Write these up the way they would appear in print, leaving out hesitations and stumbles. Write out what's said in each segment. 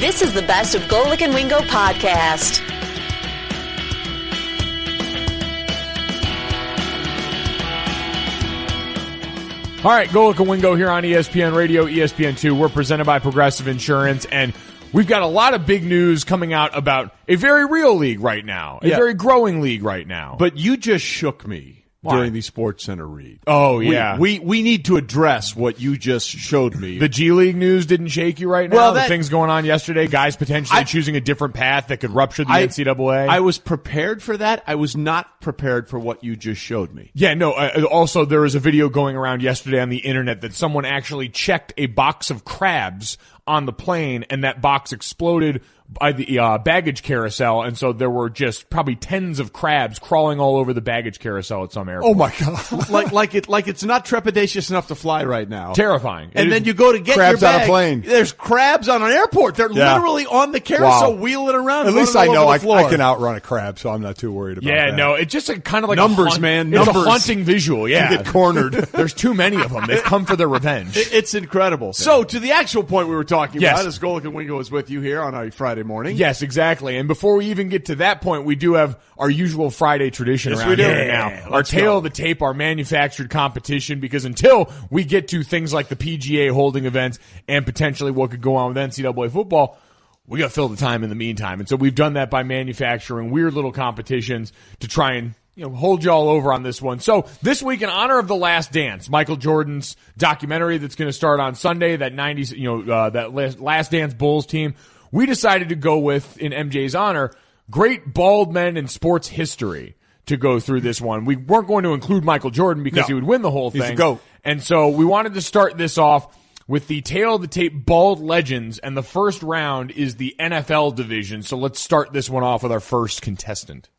This is the Best of Golic and Wingo podcast. All right, Golic and Wingo here on ESPN Radio, ESPN2. We're presented by Progressive Insurance, and we've got a lot of big news coming out about a very real league right now, a very growing league right now. But you just shook me during the Sports Center read. Oh, yeah. We need to address what you just showed me. The G League news didn't shake you right now? Well, the things going on yesterday, guys potentially choosing a different path that could rupture the NCAA? I was prepared for that. I was not prepared for what you just showed me. Yeah, no. Also, there was a video going around yesterday on the internet that someone actually checked a box of crabs on the plane, and that box exploded by the baggage carousel, and so there were just probably tens of crabs crawling all over the baggage carousel at some airport. Oh my God! like it's not trepidatious enough to fly right now. Terrifying. And then you go to get crabs your bag. on a plane. There's crabs on an airport. They're literally on the carousel, wheeling around. At least I know I can outrun a crab, so I'm not too worried about that. Yeah, no, it's just kind of like numbers, man. Numbers. It's a haunting visual. Yeah, you get cornered. There's too many of them. They've come for their revenge. It's incredible. Yeah. So to the actual point we were talking about, as Golic and Wingo is with you here on a Friday morning. Yes, exactly. And before we even get to that point, we do have our usual Friday tradition around here now. Our tail of the tape, our manufactured competition, because until we get to things like the PGA holding events and potentially what could go on with NCAA football, we got to fill the time in the meantime. And so we've done that by manufacturing weird little competitions to try and hold y'all over on this one. So this week, in honor of The Last Dance, Michael Jordan's documentary that's going to start on Sunday, that that Last Dance Bulls team, we decided to go with, in MJ's honor, great bald men in sports history to go through this one. We weren't going to include Michael Jordan because he would win the whole thing. He's the GOAT. And so we wanted to start this off with the tail of the tape bald legends, and the first round is the NFL division. So let's start this one off with our first contestant.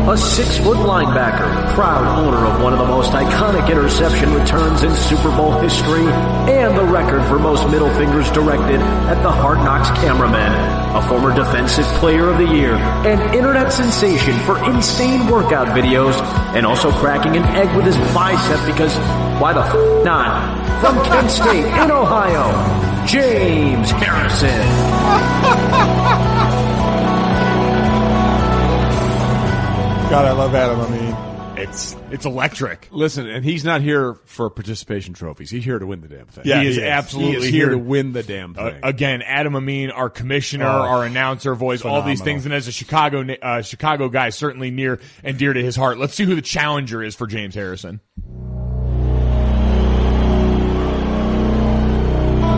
A 6-foot linebacker, proud owner of one of the most iconic interception returns in Super Bowl history, and the record for most middle fingers directed at the Hard Knocks cameraman, a former Defensive Player of the Year, an internet sensation for insane workout videos, and also cracking an egg with his bicep because why the not? From Kent State in Ohio, James Harrison. God, I love Adam. I mean, it's electric. Listen, and he's not here for participation trophies. He's here to win the damn thing. Yeah, he is absolutely here to win the damn thing. Again, Adam Amin, our commissioner, our announcer voice, phenomenal. All these things, and as a Chicago guy, certainly near and dear to his heart. Let's see who the challenger is for James Harrison.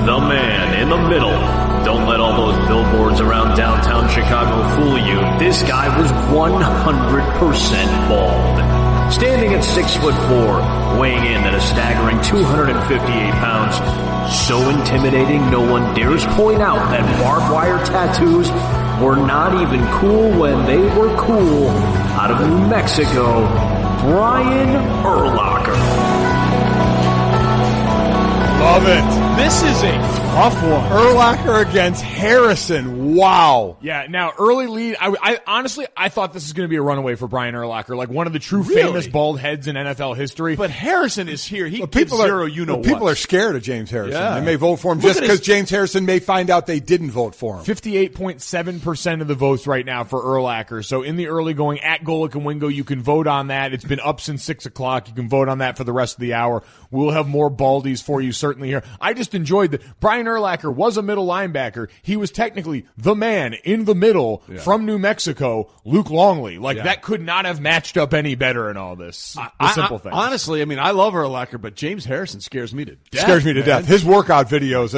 The man in the middle. Don't let all those billboards around downtown Chicago fool you. This guy was 100% bald. Standing at 6'4", weighing in at a staggering 258 pounds. So intimidating, no one dares point out that barbed wire tattoos were not even cool when they were cool. Out of New Mexico, Brian Urlacher. love it. This is a tough one. Urlacher against Harrison. Wow. Yeah, now early lead. I honestly thought this was going to be a runaway for Brian Urlacher, like one of the true famous bald heads in NFL history. But Harrison is here. He gives zero you-know-what. People are scared of James Harrison. Yeah. They may vote for him just because James Harrison may find out they didn't vote for him. 58.7% of the votes right now for Urlacher. So in the early going, at Golic and Wingo, you can vote on that. It's been up since 6 o'clock. You can vote on that for the rest of the hour. We'll have more baldies for you certainly here. I just enjoyed that Brian Urlacher was a middle linebacker. He was technically the man in the middle from New Mexico, Luke Longley. That could not have matched up any better in all this. The simple thing. Honestly, I mean, I love Urlacher, but James Harrison scares me to death. Scares me to death. His workout videos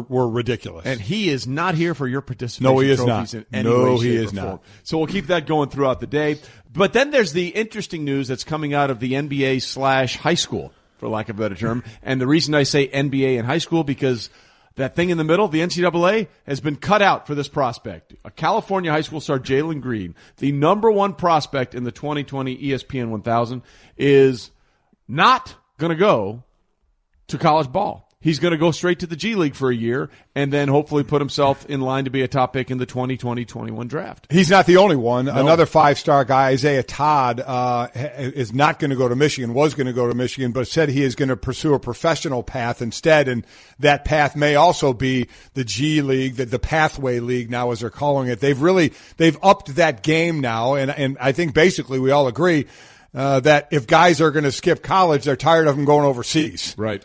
were ridiculous. And he is not here for your participation No, he is trophies not. in any No, way, he shape, is or not. form. So we'll keep that going throughout the day. But then there's the interesting news that's coming out of the NBA/high school, for lack of a better term. And the reason I say NBA and high school, because that thing in the middle, the NCAA, has been cut out for this prospect. A California high school star, Jalen Green, the number one prospect in the 2020 ESPN 1000, is not going to go to college ball. he's going to go straight to the G League for a year and then hopefully put himself in line to be a top pick in the 2020-21 draft. He's not the only one. No. Another 5-star guy, Isaiah Todd, is not going to go to Michigan, was going to go to Michigan, but said he is going to pursue a professional path instead, and that path may also be the G League, the Pathway League now, as they're calling it. They've upped that game now, and I think basically we all agree that if guys are going to skip college, they're tired of them going overseas. Right.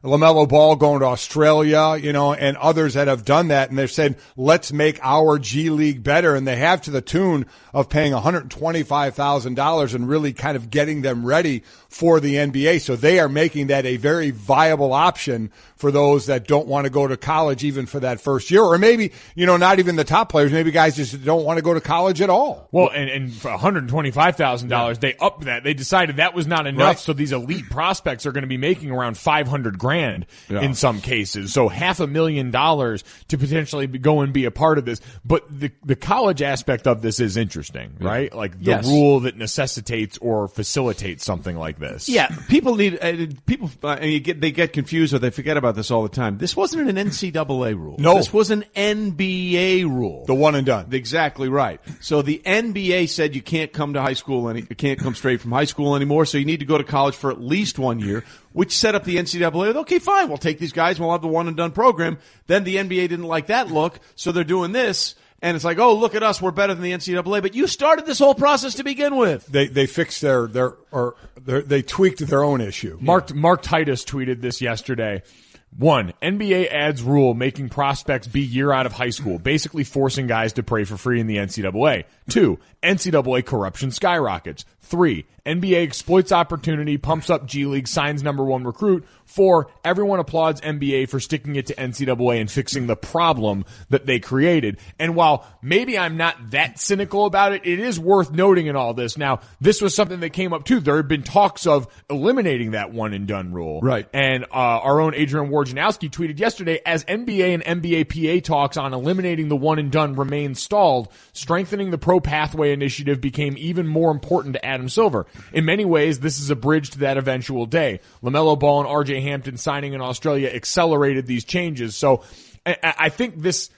LaMelo Ball going to Australia, and others that have done that, and they've said, let's make our G League better, and they have to the tune of paying $125,000 and really kind of getting them ready for the NBA. So they are making that a very viable option for those that don't want to go to college even for that first year, or maybe, not even the top players. Maybe guys just don't want to go to college at all. Well, and for $125,000, they upped that. They decided that was not enough, so these elite prospects are going to be making around $500,000 in some cases. So $500,000 to potentially go and be a part of this. But the college aspect of this is interesting, right? Like the rule that necessitates or facilitates something like this. Yeah, people they get confused or they forget about this all the time. This wasn't an NCAA rule. No. This was an NBA rule. The one and done. Exactly right. So the NBA said you can't come to high school, you can't come straight from high school anymore, so you need to go to college for at least 1 year, which set up the NCAA with, okay, fine, we'll take these guys, we'll have the one and done program. Then the NBA didn't like that look, so they're doing this. And it's like, oh, look at us, we're better than the NCAA. But you started this whole process to begin with. They fixed they tweaked their own issue. Mark Titus tweeted this yesterday. 1, NBA adds rule making prospects be year out of high school, basically forcing guys to play for free in the NCAA. 2, NCAA corruption skyrockets. 3, NBA exploits opportunity, pumps up G League, signs number 1 recruit. 4, everyone applauds NBA for sticking it to NCAA and fixing the problem that they created. And while maybe I'm not that cynical about it, it is worth noting in all this. Now, this was something that came up too. There had been talks of eliminating that one and done rule. Right. And our own Adrian Wojnarowski tweeted yesterday, as NBA and NBA PA talks on eliminating the one and done remain stalled, strengthening the Pro Pathway initiative became even more important to Adam Silver. In many ways, this is a bridge to that eventual day. LaMelo Ball and RJ Hampton signing in Australia accelerated these changes. So I think this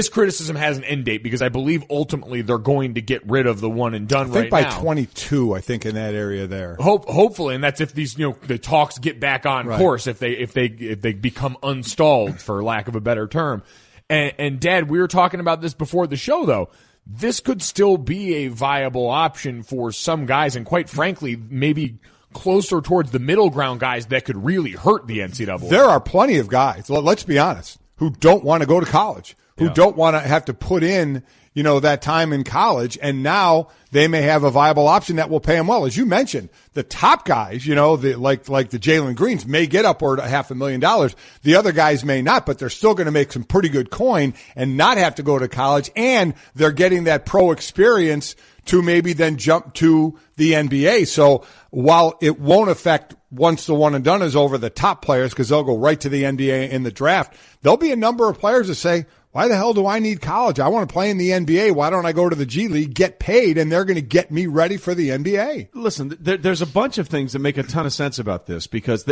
criticism has an end date because I believe ultimately they're going to get rid of the one and done right now. I think by 22, I think in that area there. Hopefully, and that's if these the talks get back on course, if they become unstalled, for lack of a better term. And Dad, we were talking about this before the show though. This could still be a viable option for some guys, and quite frankly, maybe closer towards the middle ground guys that could really hurt the NCAA. There are plenty of guys, let's be honest, who don't want to go to college, who don't want to have to put in, that time in college, and now they may have a viable option that will pay them well. As you mentioned, the top guys, like the Jalen Greens may get upward of $500,000. The other guys may not, but they're still going to make some pretty good coin and not have to go to college, and they're getting that pro experience to maybe then jump to the NBA. So while it won't affect once the one and done is over the top players because they'll go right to the NBA in the draft, there'll be a number of players that say, why the hell do I need college? I want to play in the NBA. Why don't I go to the G League, get paid, and they're going to get me ready for the NBA? Listen, there's a bunch of things that make a ton of sense about this because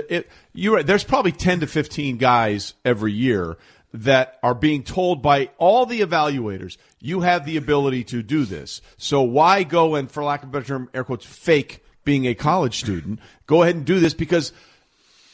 there's probably 10 to 15 guys every year that are being told by all the evaluators, you have the ability to do this. So why go and, for lack of a better term, air quotes, fake being a college student? Go ahead and do this because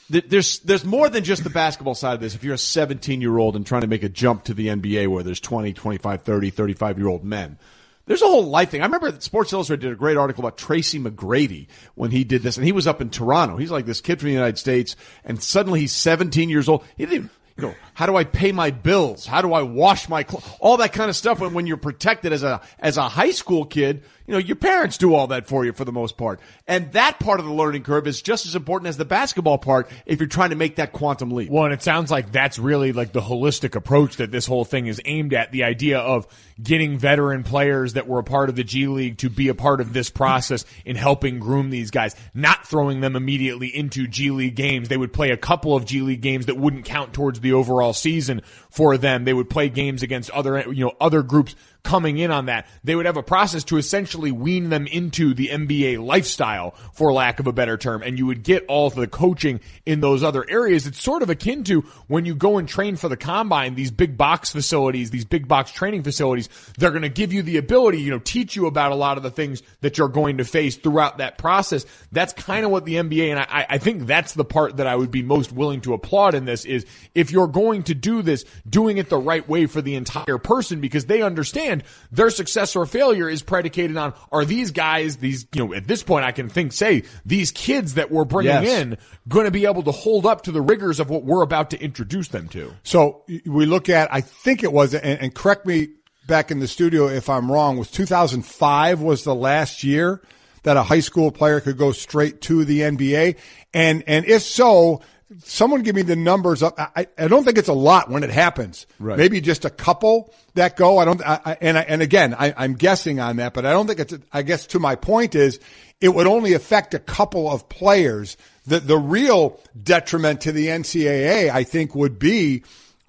there's more than just the basketball side of this. If you're a 17-year-old and trying to make a jump to the NBA where there's 20, 25, 30, 35-year-old men, there's a whole life thing. I remember that Sports Illustrated did a great article about Tracy McGrady when he did this, and he was up in Toronto. He's like this kid from the United States, and suddenly he's 17 years old. He didn't even, how do I pay my bills? How do I wash my clothes? All that kind of stuff when you're protected as a high school kid. Your parents do all that for you for the most part. And that part of the learning curve is just as important as the basketball part if you're trying to make that quantum leap. Well, and it sounds like that's really like the holistic approach that this whole thing is aimed at, the idea of getting veteran players that were a part of the G League to be a part of this process in helping groom these guys, not throwing them immediately into G League games. They would play a couple of G League games that wouldn't count towards the overall season for them. They would play games against other groups coming in on that. They would have a process to essentially wean them into the NBA lifestyle, for lack of a better term, and you would get all of the coaching in those other areas. It's sort of akin to when you go and train for the combine, these big box facilities, these big box training facilities, they're going to give you the ability, teach you about a lot of the things that you're going to face throughout that process. That's kind of what the NBA, and I think that's the part that I would be most willing to applaud in this, is if you're going to do this, doing it the right way for the entire person, because they understand their success or failure is predicated on, are these guys, at this point I can say these kids that we're bringing in going to be able to hold up to the rigors of what we're about to introduce them to. So we look at, I think it was, and correct me back in the studio if I'm wrong, was 2005 was the last year that a high school player could go straight to the NBA? And if so, someone give me the numbers up. I don't think it's a lot when it happens. Right. Maybe just a couple that go. I'm guessing on that, but I don't think it's, I guess to my point is it would only affect a couple of players. The real detriment to the NCAA, I think, would be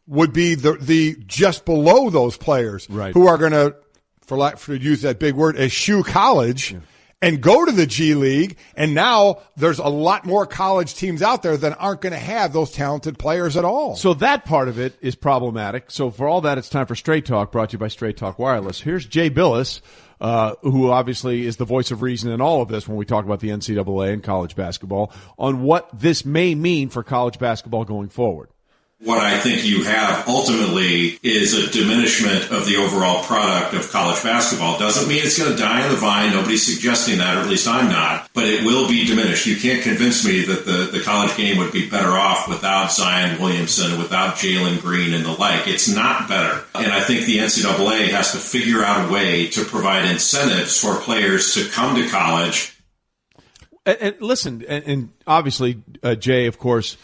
the just below those players, right, who are going to use that big word, eschew college. Yeah. And go to the G League, and now there's a lot more college teams out there that aren't going to have those talented players at all. So that part of it is problematic. So for all that, it's time for Straight Talk, brought to you by Straight Talk Wireless. Here's Jay Billis, who obviously is the voice of reason in all of this when we talk about the NCAA and college basketball, on what this may mean for college basketball going forward. What I think you have ultimately is a diminishment of the overall product of college basketball. Doesn't mean it's going to die on the vine. Nobody's suggesting that, or at least I'm not. But it will be diminished. You can't convince me that the college game would be better off without Zion Williamson, without Jalen Green and the like. It's not better. And I think the NCAA has to figure out a way to provide incentives for players to come to college. And listen, and obviously Jay, of course,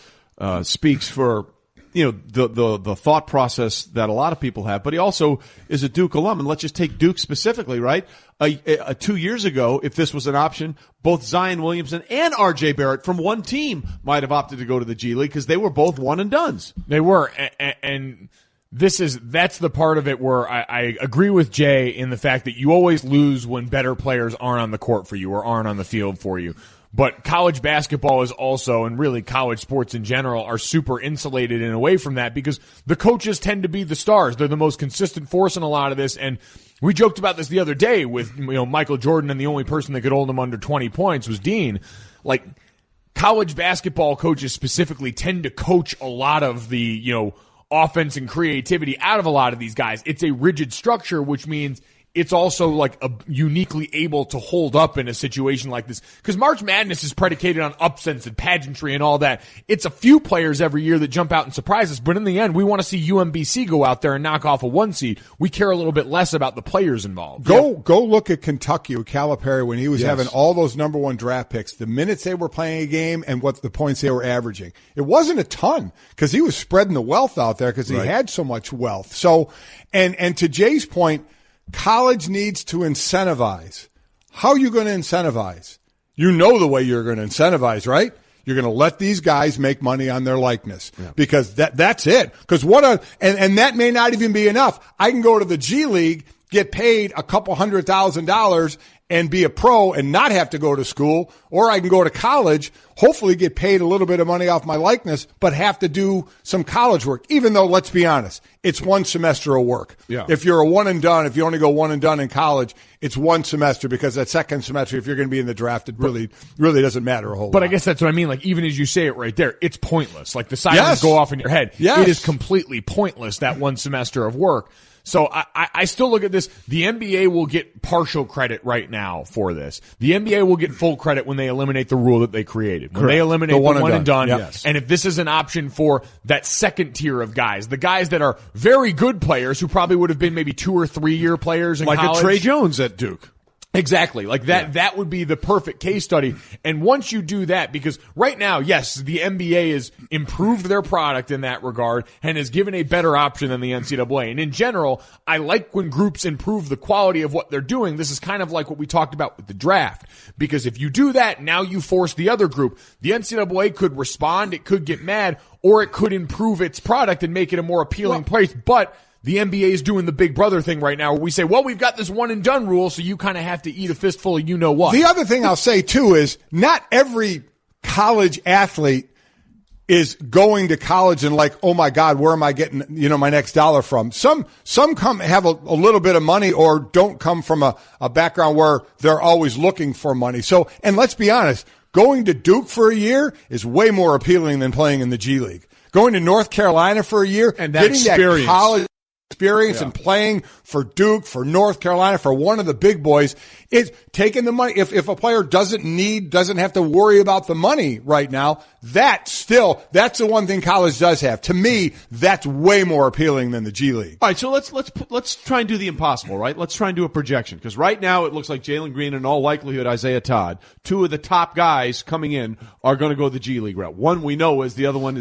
speaks for the thought process that a lot of people have, but he also is a Duke alum. And let's just take Duke specifically, right? 2 years ago, if this was an option, both Zion Williamson and R.J. Barrett from one team might have opted to go to the G League because they were both one and dones. They were, and that's the part of it where I agree with Jay in the fact that you always lose when better players aren't on the court for you or aren't on the field for you. But college basketball is also, and really college sports in general, are super insulated and away from that because the coaches tend to be the stars. They're the most consistent force in a lot of this. And we joked about this the other day with Michael Jordan, and the only person that could hold him under 20 points was Dean. Like, college basketball coaches specifically tend to coach a lot of the, offense and creativity out of a lot of these guys. It's a rigid structure, which means it's also like uniquely able to hold up in a situation like this. Because March Madness is predicated on upsets and pageantry and all that. It's a few players every year that jump out and surprise us, but in the end, we want to see UMBC go out there and knock off a 1 seed. We care a little bit less about the players involved. Go look at Kentucky with Calipari when he was having all those number one draft picks, the minutes they were playing a game and what the points they were averaging. It wasn't a ton because he was spreading the wealth out there because he had so much wealth. So, and to Jay's point, college needs to incentivize. How are you going to incentivize? You know the way you're going to incentivize, right? You're going to let these guys make money on their likeness because that's it. Because and that may not even be enough. I can go to the G League, get paid a couple $100,000 and be a pro and not have to go to school, or I can go to college, hopefully get paid a little bit of money off my likeness, but have to do some college work, even though, let's be honest, it's one semester of work. Yeah. If you're a one and done, if you only go one and done in college, it's one semester because that second semester, if you're going to be in the draft, it really doesn't matter a whole lot. But I guess that's what I mean. Like, even as you say it right there, it's pointless. Like, the sirens go off in your head. Yes. It is completely pointless, that one semester of work. So I still look at this. The NBA will get partial credit right now for this. The NBA will get full credit when they eliminate the rule that they created. When they eliminate the one and done. Yes. And if this is an option for that second tier of guys, the guys that are very good players who probably would have been maybe 2 or 3 year players in college. Like a Trey Jones at Duke. Exactly. Like that would be the perfect case study. And once you do that, because right now, yes, the NBA has improved their product in that regard and has given a better option than the NCAA. And in general, I like when groups improve the quality of what they're doing. This is kind of like what we talked about with the draft. Because if you do that, now you force the other group. The NCAA could respond, it could get mad, or it could improve its product and make it a more appealing place. But the NBA is doing the big brother thing right now where we say, well, we've got this one and done rule, so you kind of have to eat a fistful of what. The other thing I'll say too is not every college athlete is going to college and like, oh my God, where am I getting, my next dollar from? Some come have a little bit of money or don't come from a background where they're always looking for money. So, and let's be honest, going to Duke for a year is way more appealing than playing in the G League. Going to North Carolina for a year, and that getting experience. that college experience and playing for Duke, for North Carolina, for one of the big boys, is taking the money. If a player doesn't have to worry about the money right now, that's the one thing college does have. To me, that's way more appealing than the G League. All right, so let's try and do the impossible, right? Let's try and do a projection, because right now it looks like Jalen Green and in all likelihood Isaiah Todd, two of the top guys coming in, are going to go the G League route. One we know is, the other one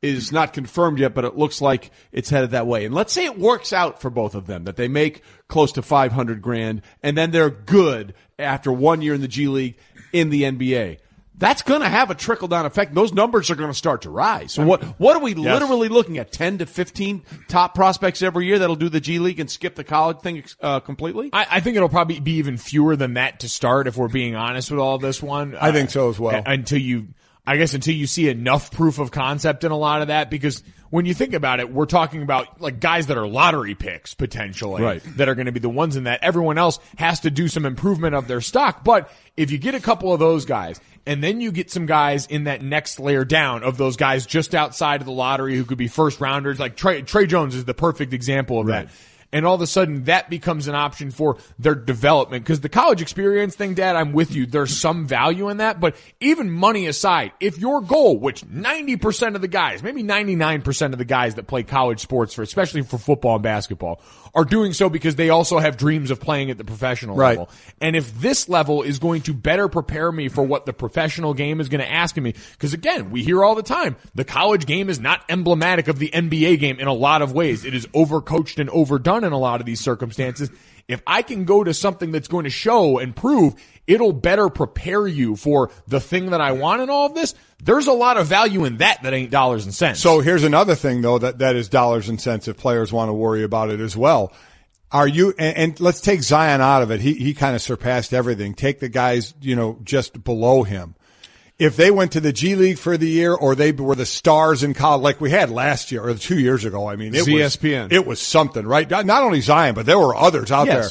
is not confirmed yet, but it looks like it's headed that way. And let's say it works out for both of them, that they make close to $500,000, and then they're good after 1 year in the G League in the NBA. That's going to have a trickle-down effect. Those numbers are going to start to rise. So what are we literally looking at? 10 to 15 top prospects every year that'll do the G League and skip the college thing completely? I think it'll probably be even fewer than that to start, if we're being honest with all this one. I think so as well. Until you see enough proof of concept in a lot of that, because when you think about it, we're talking about like guys that are lottery picks potentially, right, that are going to be the ones in that. Everyone else has to do some improvement of their stock. But if you get a couple of those guys, and then you get some guys in that next layer down of those guys just outside of the lottery who could be first rounders, like Trey Jones is the perfect example of that. And all of a sudden that becomes an option for their development. Because the college experience thing, Dad, I'm with you. There's some value in that. But even money aside, if your goal, which 90% of the guys, maybe 99% of the guys that play college sports, especially for football and basketball, are doing so because they also have dreams of playing at the professional level. And if this level is going to better prepare me for what the professional game is going to ask of me, because again, we hear all the time, the college game is not emblematic of the NBA game in a lot of ways. It is overcoached and overdone in a lot of these circumstances. If I can go to something that's going to show and prove it'll better prepare you for the thing that I want in all of this, there's a lot of value in that ain't dollars and cents. So here's another thing, though, that is dollars and cents if players want to worry about it as well. Are you, and let's take Zion out of it. He kind of surpassed everything. Take the guys, just below him. If they went to the G League for the year, or they were the stars in college like we had last year or 2 years ago, I mean, it was something, right? Not only Zion, but there were others out there.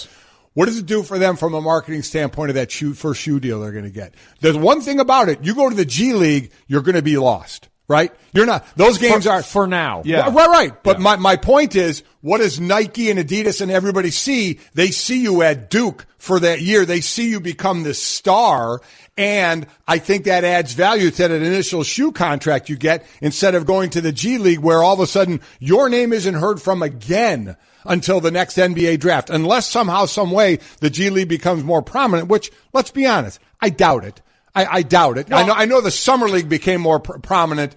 What does it do for them from a marketing standpoint of that first shoe deal they're going to get? There's one thing about it. You go to the G League, you're going to be lost, right? You're not. Those games are for now. Yeah. Right. But my point is, what does Nike and Adidas and everybody see? They see you at Duke for that year. They see you become this star. And I think that adds value to that initial shoe contract you get, instead of going to the G League where all of a sudden your name isn't heard from again until the next NBA draft, unless somehow, some way the G League becomes more prominent, which, let's be honest, I doubt it. I doubt it. Well, I know the Summer League became more prominent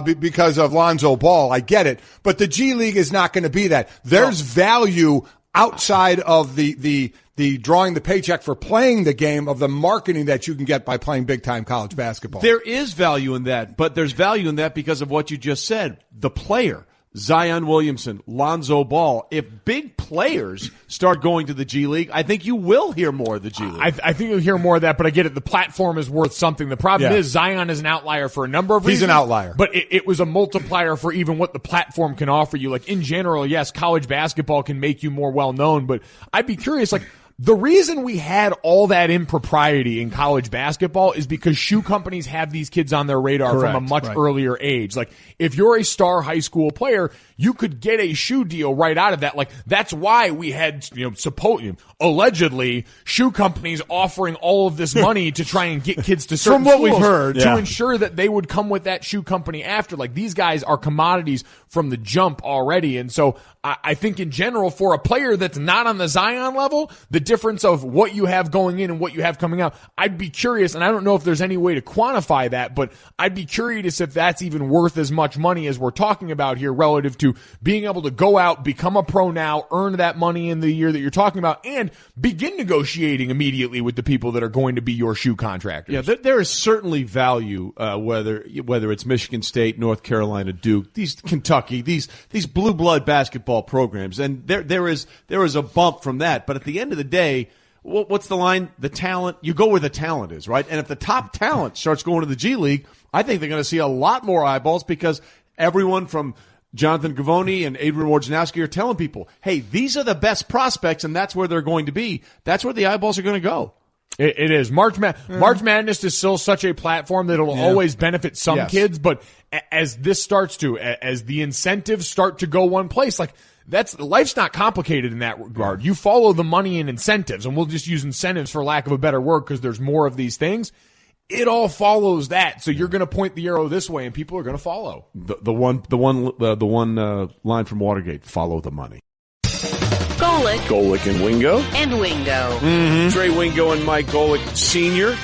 because of Lonzo Ball. I get it. But the G League is not going to be that. There's value outside of the drawing the paycheck for playing the game, of the marketing that you can get by playing big-time college basketball. There is value in that, but there's value in that because of what you just said. The player, Zion Williamson, Lonzo Ball. If big players start going to the G League, I think you will hear more of the G League. I think you'll hear more of that, but I get it. The platform is worth something. The problem is Zion is an outlier for a number of reasons. He's an outlier. But it was a multiplier for even what the platform can offer you. Like, in general, yes, college basketball can make you more well-known, but I'd be curious, like, the reason we had all that impropriety in college basketball is because shoe companies have these kids on their radar from a much earlier age. Like, if you're a star high school player, you could get a shoe deal right out of that. Like, that's why we had, allegedly, shoe companies offering all of this money to try and get kids to certain From what schools we've heard, to ensure that they would come with that shoe company after. Like, these guys are commodities from the jump already. And so I think in general, for a player that's not on the Zion level, the difference of what you have going in and what you have coming out. I'd be curious, and I don't know if there's any way to quantify that, but I'd be curious if that's even worth as much money as we're talking about here relative to being able to go out, become a pro now, earn that money in the year that you're talking about, and begin negotiating immediately with the people that are going to be your shoe contractors. Yeah, there is certainly value, whether it's Michigan State, North Carolina, Duke, these Kentucky, these blue blood basketball programs, and there is a bump from that. But at the end of the day, what's the line? The talent. You go where the talent is, right? And if the top talent starts going to the G League, I think they're going to see a lot more eyeballs because everyone from Jonathan Givony and Adrian Wojnarowski are telling people, hey, these are the best prospects, and that's where they're going to be. That's where the eyeballs are going to go. It is. March Madness is still such a platform that it'll always benefit some kids, but as the incentives start to go one place, like life's not complicated in that regard. You follow the money and incentives, and we'll just use incentives for lack of a better word because there's more of these things. It all follows that. So you're going to point the arrow this way and people are going to follow. The one line from Watergate, follow the money. Golic and Wingo. and Wingo. Mm-hmm. Trey Wingo and Mike Golic Sr.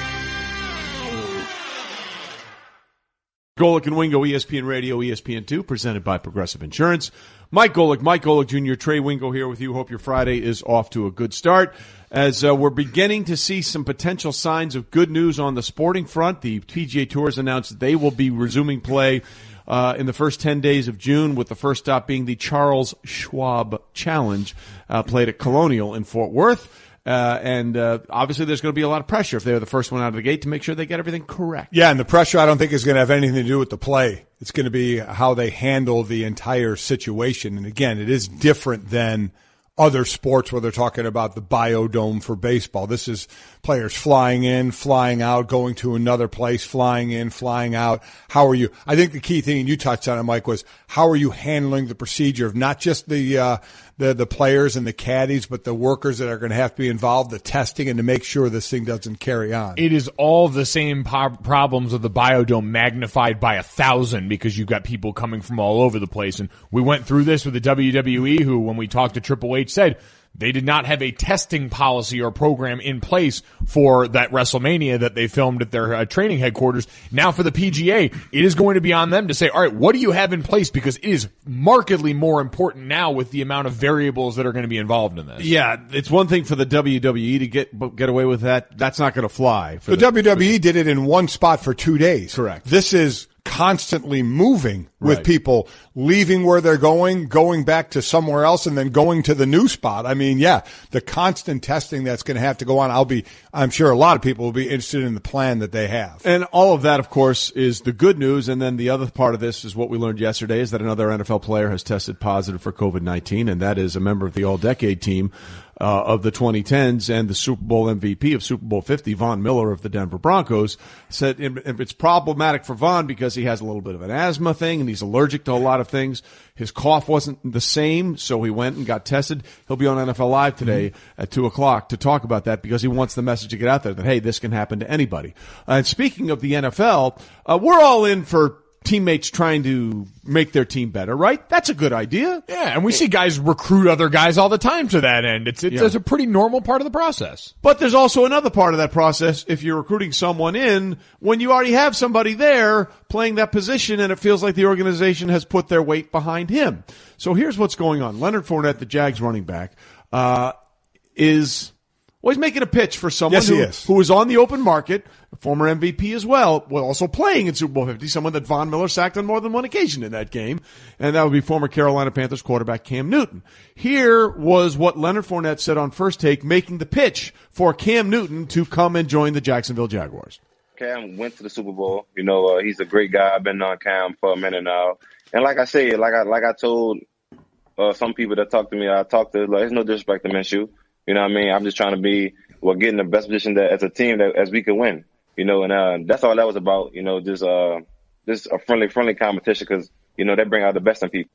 Golic and Wingo, ESPN Radio, ESPN2, presented by Progressive Insurance. Mike Golic Jr., Trey Wingo here with you. Hope your Friday is off to a good start. As we're beginning to see some potential signs of good news on the sporting front, the PGA Tour has announced they will be resuming play in the first 10 days of June, with the first stop being the Charles Schwab Challenge, played at Colonial in Fort Worth. And obviously there's going to be a lot of pressure if they're the first one out of the gate to make sure they get everything correct. Yeah, and the pressure I don't think is going to have anything to do with the play. It's going to be how they handle the entire situation. And again, it is different than other sports where they're talking about the biodome for baseball. This is players flying in, flying out, going to another place, flying in, flying out. How are you? I think the key thing, and you touched on it, Mike, was how are you handling the procedure of not just the players and the caddies, but the workers that are going to have to be involved, the testing, and to make sure this thing doesn't carry on. It is all the same problems of the biodome magnified by 1,000 because you've got people coming from all over the place. And we went through this with the WWE, who, when we talked to Triple H, said they did not have a testing policy or program in place for that WrestleMania that they filmed at their training headquarters. Now for the PGA, it is going to be on them to say, all right, what do you have in place? Because it is markedly more important now with the amount of variables that are going to be involved in this. Yeah, it's one thing for the WWE to get away with that. That's not going to fly. The WWE did it in one spot for 2 days. Correct. This is constantly moving with Right. people leaving where they're going back to somewhere else, and then going to the new spot. I mean, yeah, the constant testing that's going to have to go on. I'm sure a lot of people will be interested in the plan that they have. And all of that, of course, is the good news. And then the other part of this is what we learned yesterday, is that another NFL player has tested positive for COVID-19, and that is a member of the All-Decade team of the 2010s and the Super Bowl MVP of Super Bowl 50, Von Miller of the Denver Broncos, said it's problematic for Von because he has a little bit of an asthma thing and he's allergic to a lot of things. His cough wasn't the same, so he went and got tested. He'll be on NFL Live today at 2 o'clock to talk about that because he wants the message to get out there that, hey, this can happen to anybody. And speaking of the NFL, we're all in for teammates trying to make their team better, right? That's a good idea. Yeah, and we see guys recruit other guys all the time to that end. It's a pretty normal part of the process. But there's also another part of that process if you're recruiting someone in when you already have somebody there playing that position and it feels like the organization has put their weight behind him. So here's what's going on. Leonard Fournette, the Jags running back, he's making a pitch for someone who is on the open market, a former MVP as well, also playing in Super Bowl 50, someone that Von Miller sacked on more than one occasion in that game, and that would be former Carolina Panthers quarterback Cam Newton. Here was what Leonard Fournette said on First Take, making the pitch for Cam Newton to come and join the Jacksonville Jaguars. Cam went to the Super Bowl. He's a great guy. I've been on Cam for a minute now. And like I said, like I told some people that talk to me, there's no disrespect to Minshew. You know what I mean? I'm just trying to get in the best position that as a team as we can win. And that's all that was about. Just a friendly competition because they bring out the best in people.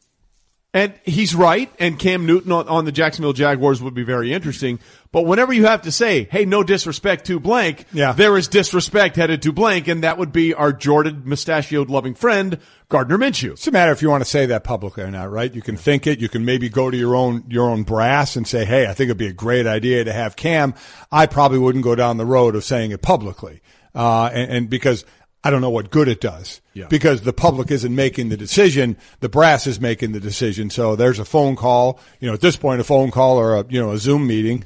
And he's right, and Cam Newton on the Jacksonville Jaguars would be very interesting. But whenever you have to say, hey, no disrespect to blank, there is disrespect headed to blank, and that would be our Jordan mustachioed loving friend, Gardner Minshew. It's a matter if you want to say that publicly or not, right? You can think it. You can maybe go to your own brass and say, hey, I think it'd be a great idea to have Cam. I probably wouldn't go down the road of saying it publicly. And because I don't know what good it does. Because the public isn't making the decision, the brass is making the decision. So there's a phone call, at this point, a phone call or a Zoom meeting,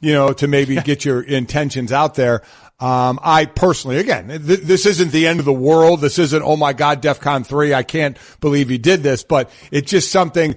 to maybe get your intentions out there. I personally, again, this isn't the end of the world. This isn't, oh my God, DEFCON 3. I can't believe he did this, but it's just something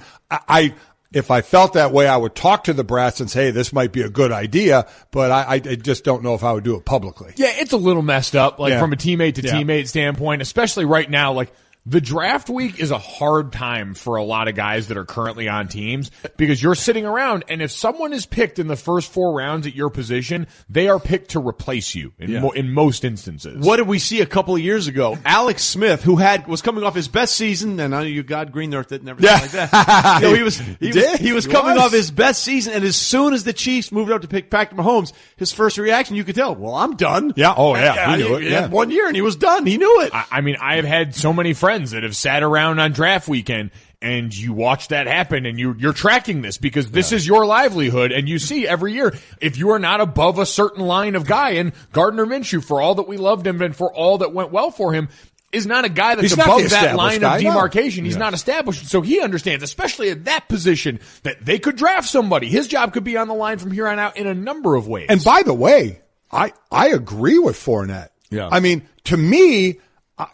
if I felt that way, I would talk to the brass and say, hey, this might be a good idea, but I just don't know if I would do it publicly. Yeah, it's a little messed up, from a teammate to teammate standpoint, especially right now. The draft week is a hard time for a lot of guys that are currently on teams because you're sitting around, and if someone is picked in the first 4 rounds at your position, they are picked to replace you in most instances. What did we see a couple of years ago? Alex Smith, who was coming off his best season, and I know you God green earthed it and everything like that. He was coming off his best season, and as soon as the Chiefs moved up to pick Patrick Mahomes, his first reaction, you could tell, well, I'm done. Yeah. Oh, yeah. He knew it. He had 1 year, and he was done. He knew it. I have had so many friends that have sat around on draft weekend and you watch that happen and you're tracking this because this is your livelihood, and you see every year if you are not above a certain line of guy, and Gardner Minshew, for all that we loved him and for all that went well for him, is not a guy that's above that line of demarcation. He's not established. So he understands, especially at that position, that they could draft somebody. His job could be on the line from here on out in a number of ways. And by the way, I agree with Fournette. Yeah. I mean, to me,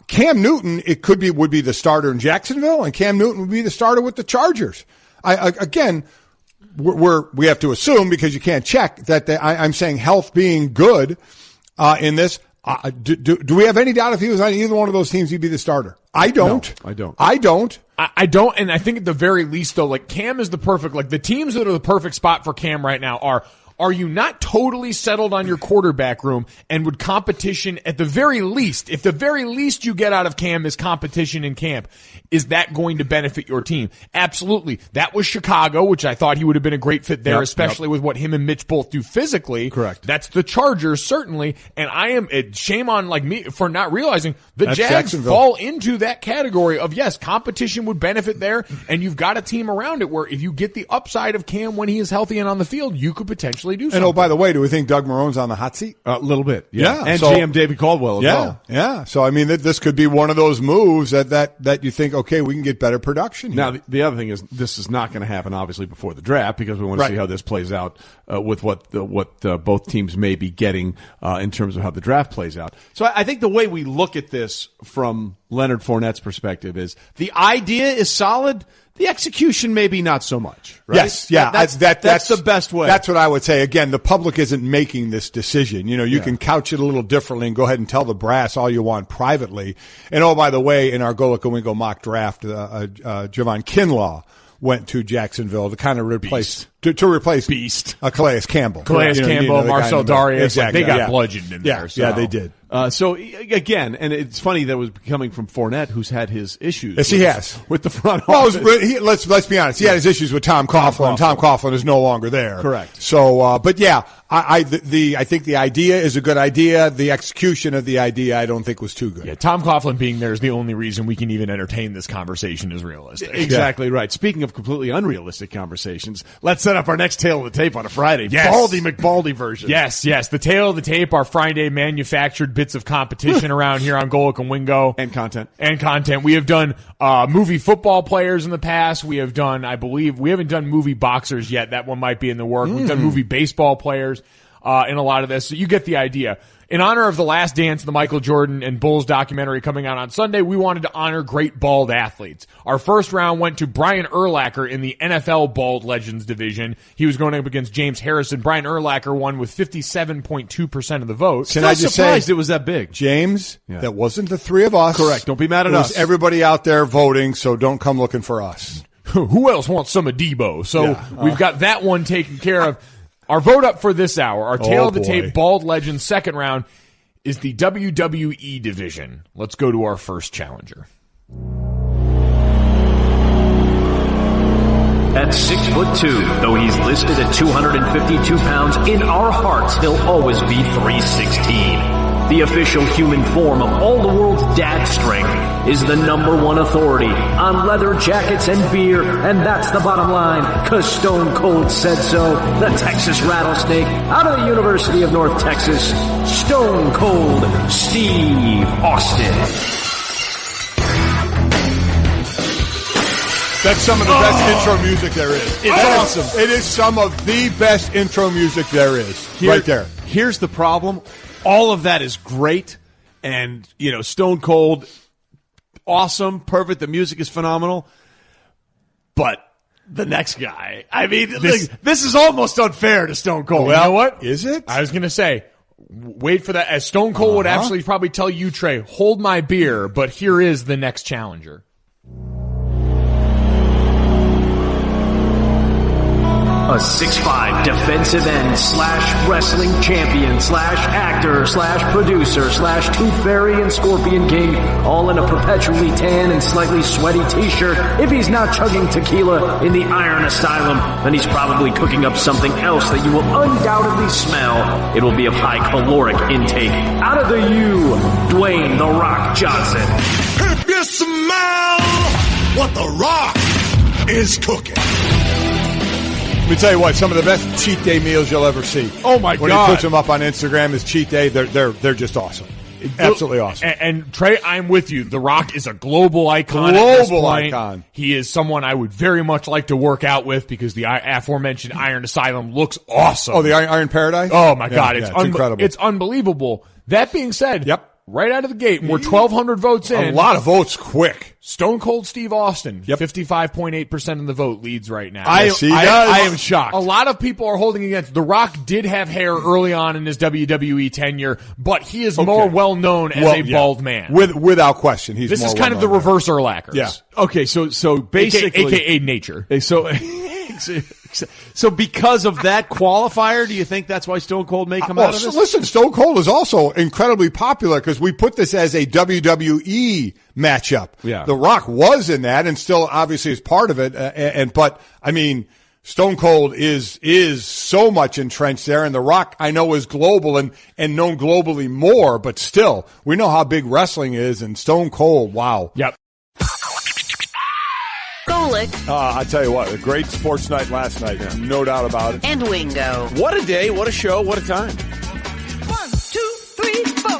Cam Newton, would be the starter in Jacksonville, and Cam Newton would be the starter with the Chargers. We have to assume, because you can't check, that I'm saying health being good in this. Do we have any doubt if he was on either one of those teams, he'd be the starter? I don't. No, I don't. I don't, and I think at the very least, though, Cam is the perfect, the teams that are the perfect spot for Cam right now are you not totally settled on your quarterback room, and would competition at the very least, if the very least you get out of Cam is competition in camp, is that going to benefit your team? Absolutely. That was Chicago, which I thought he would have been a great fit there, especially with what him and Mitch both do physically. Correct. That's the Chargers, certainly, and shame on me for not realizing the Jags fall into that category of, yes, competition would benefit there, and you've got a team around it where if you get the upside of Cam when he is healthy and on the field, you could potentially do something. And by the way, do we think Doug Marone's on the hot seat? A little bit, yeah. And so, GM David Caldwell as well. Yeah. So I mean, this could be one of those moves that you think, okay, we can get better production here. Now the other thing is, this is not going to happen obviously before the draft, because we want to see how this plays out with what both teams may be getting in terms of how the draft plays out. So I think the way we look at this from Leonard Fournette's perspective is the idea is solid. The execution maybe not so much, right? Yes, yeah. That's the best way. That's what I would say. Again, the public isn't making this decision. You can couch it a little differently and go ahead and tell the brass all you want privately. And by the way, in our Golic and Wingo mock draft, Javon Kinlaw went to Jacksonville to kind of replace Beast. Calais Campbell. Marcel Darius. Exactly. They got bludgeoned in there. Yeah, they did. So again, and it's funny that was coming from Fournette, who's had his issues. Yes, he has with the front office. Let's be honest. He had his issues with Tom Coughlin. Tom Coughlin is no longer there. Correct. So, but yeah, I think the idea is a good idea. The execution of the idea, I don't think, was too good. Yeah, Tom Coughlin being there is the only reason we can even entertain this conversation is realistic. Exactly right. Speaking of completely unrealistic conversations, let's set up our next Tale of the Tape on a Friday. Yes. Baldy McBaldy version. Yes. The Tale of the Tape, our Friday manufactured bits of competition around here on Golic and Wingo. And content. We have done movie football players in the past. We have done, I believe, we haven't done movie boxers yet. That one might be in the work. We've done movie baseball players in a lot of this. So you get the idea. In honor of The Last Dance, the Michael Jordan and Bulls documentary coming out on Sunday, we wanted to honor great bald athletes. Our first round went to Brian Urlacher in the NFL Bald Legends division. He was going up against James Harrison. Brian Urlacher won with 57.2% of the vote. I just surprised it was that big. James, that wasn't the three of us. Correct. Don't be mad at us. Everybody out there voting, so don't come looking for us. Who else wants some of Debo? So we've got that one taken care of. Our vote up for this hour, our Tale of the Tape Bald Legends second round, is the WWE division. Let's go to our first challenger. 6'2". Though he's listed at 252 pounds, in our hearts he'll always be 316. The official human form of all the world's dad strength is the #1 authority on leather jackets and beer, and that's the bottom line, 'cause Stone Cold said so. The Texas Rattlesnake, out of the University of North Texas, Stone Cold Steve Austin. That's some of the best intro music there is. It's awesome. It is some of the best intro music there is. Right there. Here's the problem. All of that is great, and, Stone Cold, awesome, perfect, the music is phenomenal, but the next guy, this is almost unfair to Stone Cold. Well, you know what? Is it? I was going to say, wait for that. As Stone Cold would actually probably tell you, Trey, hold my beer, but here is the next challenger. A 6'5" defensive end / wrestling champion / actor / producer / Tooth Fairy and Scorpion King, all in a perpetually tan and slightly sweaty t-shirt. If he's not chugging tequila in the Iron Asylum, then he's probably cooking up something else that you will undoubtedly smell. It will be of high caloric intake. Out of the U, Dwayne "The Rock" Johnson. If you smell what The Rock is cooking. Let me tell you what, some of the best cheat day meals you'll ever see. Oh my God. When he puts them up on Instagram as cheat day, they're just awesome. Absolutely awesome. And Trey, I'm with you. The Rock is a global icon. Global icon. He is someone I would very much like to work out with because the aforementioned Iron Asylum looks awesome. Oh, the Iron Paradise? Oh my God. It's incredible. It's unbelievable. That being said, yep. Right out of the gate, we're 1,200 votes in. A lot of votes quick. Stone Cold Steve Austin, yep. 55.8% of the vote leads right now. I am shocked. A lot of people are holding against. The Rock did have hair early on in his WWE tenure, but he is more well known as a bald man. Without question, he's this more is kind of the reverse Urlachers. Yeah. Okay, so basically, AKA nature. So because of that qualifier, do you think that's why Stone Cold may come out of this? Listen, Stone Cold is also incredibly popular because we put this as a WWE matchup. Yeah. The Rock was in that and still obviously is part of it. But Stone Cold is so much entrenched there, and The Rock I know is global and known globally more, but still we know how big wrestling is, and Stone Cold, wow. Yep. Golic. I tell you what, a great sports night last night, no doubt about it. And Wingo. What a day, what a show, what a time. 1, 2, 3, 4.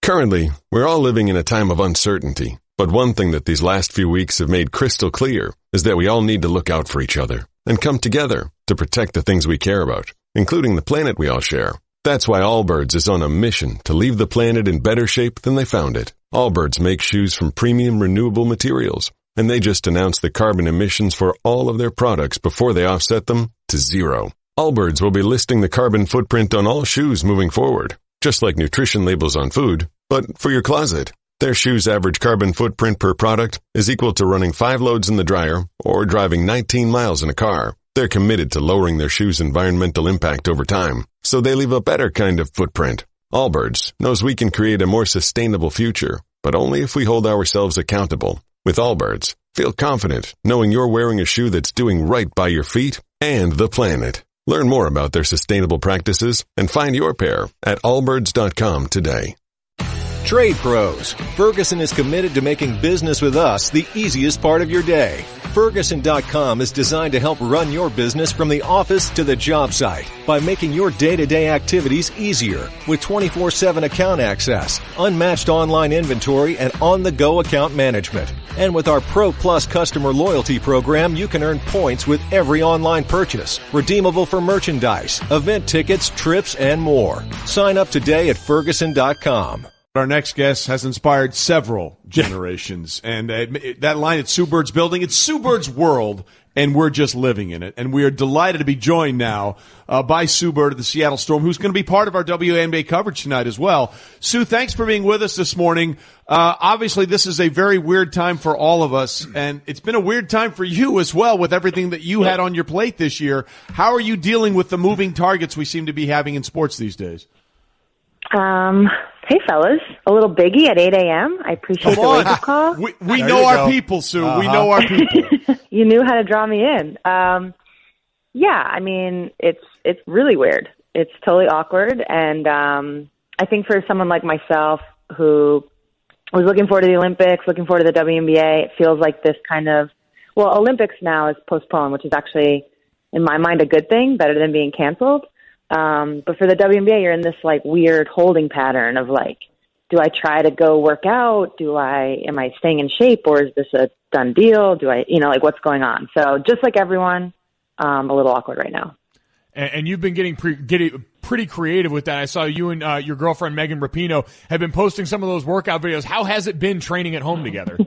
Currently, we're all living in a time of uncertainty, but one thing that these last few weeks have made crystal clear is that we all need to look out for each other and come together to protect the things we care about, including the planet we all share. That's why Allbirds is on a mission to leave the planet in better shape than they found it. Allbirds make shoes from premium renewable materials, and they just announced the carbon emissions for all of their products before they offset them to 0. Allbirds will be listing the carbon footprint on all shoes moving forward, just like nutrition labels on food, but for your closet. Their shoes' average carbon footprint per product is equal to running 5 loads in the dryer or driving 19 miles in a car. They're committed to lowering their shoes' environmental impact over time, so they leave a better kind of footprint. Allbirds knows we can create a more sustainable future, but only if we hold ourselves accountable. With Allbirds, feel confident knowing you're wearing a shoe that's doing right by your feet and the planet. Learn more about their sustainable practices and find your pair at allbirds.com today. Trade Pros. Ferguson is committed to making business with us the easiest part of your day. Ferguson.com is designed to help run your business from the office to the job site by making your day-to-day activities easier with 24/7 account access, unmatched online inventory, and on-the-go account management. And with our Pro Plus customer loyalty program, you can earn points with every online purchase, redeemable for merchandise, event tickets, trips, and more. Sign up today at Ferguson.com. Our next guest has inspired several generations. And that line at Sue Bird's building, it's Sue Bird's world, and we're just living in it. And we are delighted to be joined now by Sue Bird of the Seattle Storm, who's going to be part of our WNBA coverage tonight as well. Sue, thanks for being with us this morning. Obviously, this is a very weird time for all of us, and it's been a weird time for you as well with everything that you had on your plate this year. How are you dealing with the moving targets we seem to be having in sports these days? Hey, fellas. A little biggie at 8 a.m. I appreciate the wake-up call. We know our people, Sue. We know our people. You knew how to draw me in. Yeah, I mean, it's really weird. It's totally awkward. And I think for someone like myself who was looking forward to the Olympics, looking forward to the WNBA, it feels like this kind of, well, Olympics now is postponed, which is actually, in my mind, a good thing, better than being canceled. But for the WNBA, you're in this like weird holding pattern of like, do I try to go work out? Am I staying in shape, or is this a done deal? Like what's going on? So just like everyone, a little awkward right now. And you've been getting pretty creative with that. I saw you and your girlfriend Megan Rapinoe have been posting some of those workout videos. How has it been training at home together?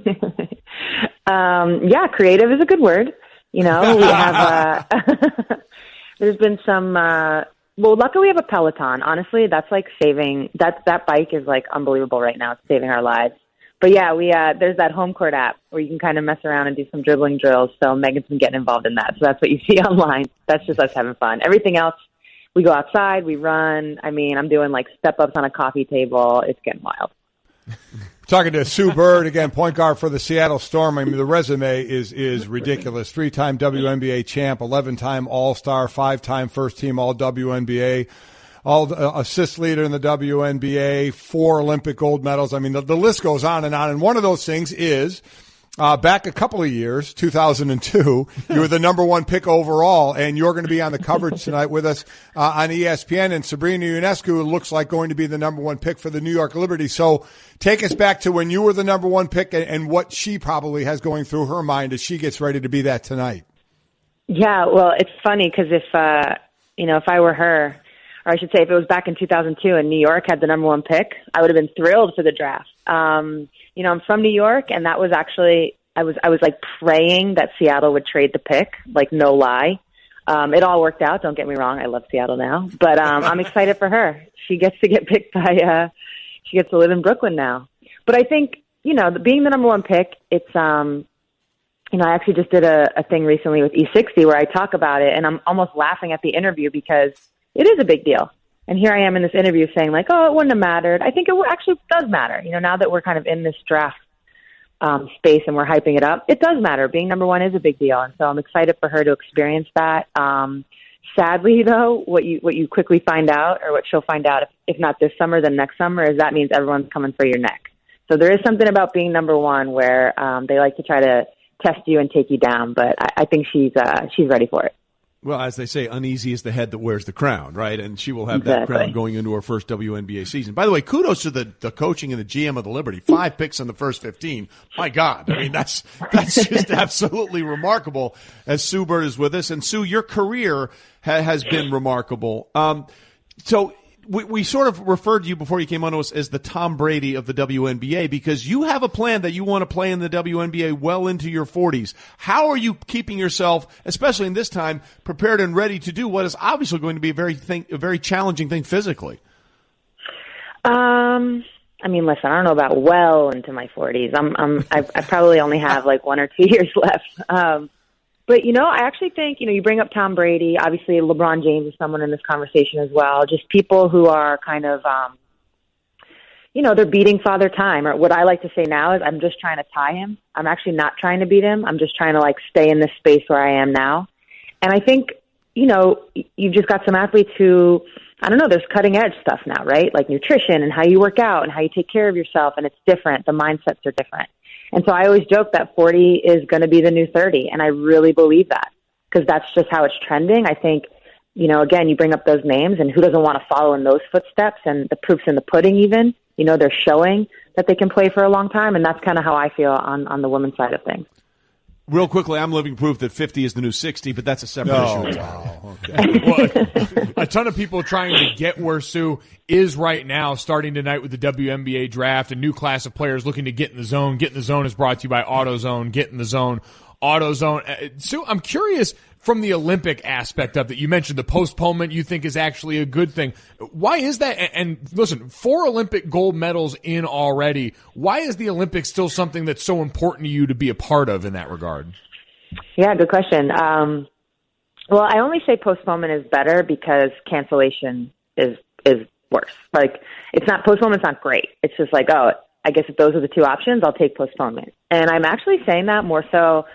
Yeah, creative is a good word. We have there's been some. Well, luckily we have a Peloton. Honestly, that's like that bike is like unbelievable right now. It's saving our lives. But yeah, there's that home court app where you can kind of mess around and do some dribbling drills. So Megan's been getting involved in that. So that's what you see online. That's just us having fun. Everything else, we go outside, we run. I mean, I'm doing like step ups on a coffee table. It's getting wild. Talking to Sue Bird, again, point guard for the Seattle Storm. I mean, the resume is ridiculous. 3-time WNBA champ, 11-time All-Star, 5-time first-team All-WNBA, assist leader in the WNBA, 4 Olympic gold medals. I mean, the list goes on. And one of those things is back a couple of years, 2002, you were the number 1 pick overall, and you're going to be on the coverage tonight with us on ESPN. And Sabrina Ionescu looks like going to be the number 1 pick for the New York Liberty. So take us back to when you were the number 1 pick and what she probably has going through her mind as she gets ready to be that tonight. Yeah, well, it's funny because if I were her, or I should say if it was back in 2002 and New York had the number 1 pick, I would have been thrilled for the draft. I'm from New York, and that was actually, I was like praying that Seattle would trade the pick, like no lie. It all worked out. Don't get me wrong. I love Seattle now, but I'm excited for her. She gets to get picked by, she gets to live in Brooklyn now. But I think, being the number 1 pick, it's, I actually just did a thing recently with E60 where I talk about it, and I'm almost laughing at the interview because it is a big deal. And here I am in this interview saying like, oh, it wouldn't have mattered. I think it actually does matter. Now that we're kind of in this draft space and we're hyping it up, it does matter. Being number 1 is a big deal. And so I'm excited for her to experience that. Sadly, though, what you quickly find out, or what she'll find out, if not this summer, then next summer, is that means everyone's coming for your neck. So there is something about being number 1 where they like to try to test you and take you down. But I think she's ready for it. Well, as they say, uneasy is the head that wears the crown, right? And she will have that crown going into her first WNBA season. By the way, kudos to the coaching and the GM of the Liberty. 5 picks in the first 15. My God. I mean, that's just absolutely remarkable as Sue Bird is with us. And Sue, your career has been remarkable. So we sort of referred to you before you came on to us as the Tom Brady of the WNBA because you have a plan that you want to play in the WNBA well into your 40s. How are you keeping yourself, especially in this time, prepared and ready to do what is obviously going to be a very challenging thing physically? I mean, listen, I don't know about well into my 40s. I probably only have like 1 or 2 years left. But, I actually think, you bring up Tom Brady. Obviously, LeBron James is someone in this conversation as well. Just people who are kind of, they're beating Father Time. Or what I like to say now is I'm just trying to tie him. I'm actually not trying to beat him. I'm just trying to, stay in this space where I am now. And I think, you've just got some athletes who, I don't know, there's cutting edge stuff now, right? Like nutrition and how you work out and how you take care of yourself. And it's different. The mindsets are different. And so I always joke that 40 is going to be the new 30. And I really believe that because that's just how it's trending. I think, again, you bring up those names and who doesn't want to follow in those footsteps, and the proof's in the pudding even. They're showing that they can play for a long time. And that's kind of how I feel on the women's side of things. Real quickly, I'm living proof that 50 is the new 60, but that's a separate issue. Wow. Okay. Well, a ton of people trying to get where Sue is right now, starting tonight with the WNBA draft, a new class of players looking to get in the zone. Get in the zone is brought to you by AutoZone. Get in the zone, AutoZone. Sue, I'm curious from the Olympic aspect of it. You mentioned the postponement you think is actually a good thing. Why is that? And listen, 4 Olympic gold medals in already. Why is the Olympics still something that's so important to you to be a part of in that regard? Yeah, good question. Well, I only say postponement is better because cancellation is worse. Like, it's not, postponement's not great. It's just like, oh, I guess if those are the two options, I'll take postponement. And I'm actually saying that more so,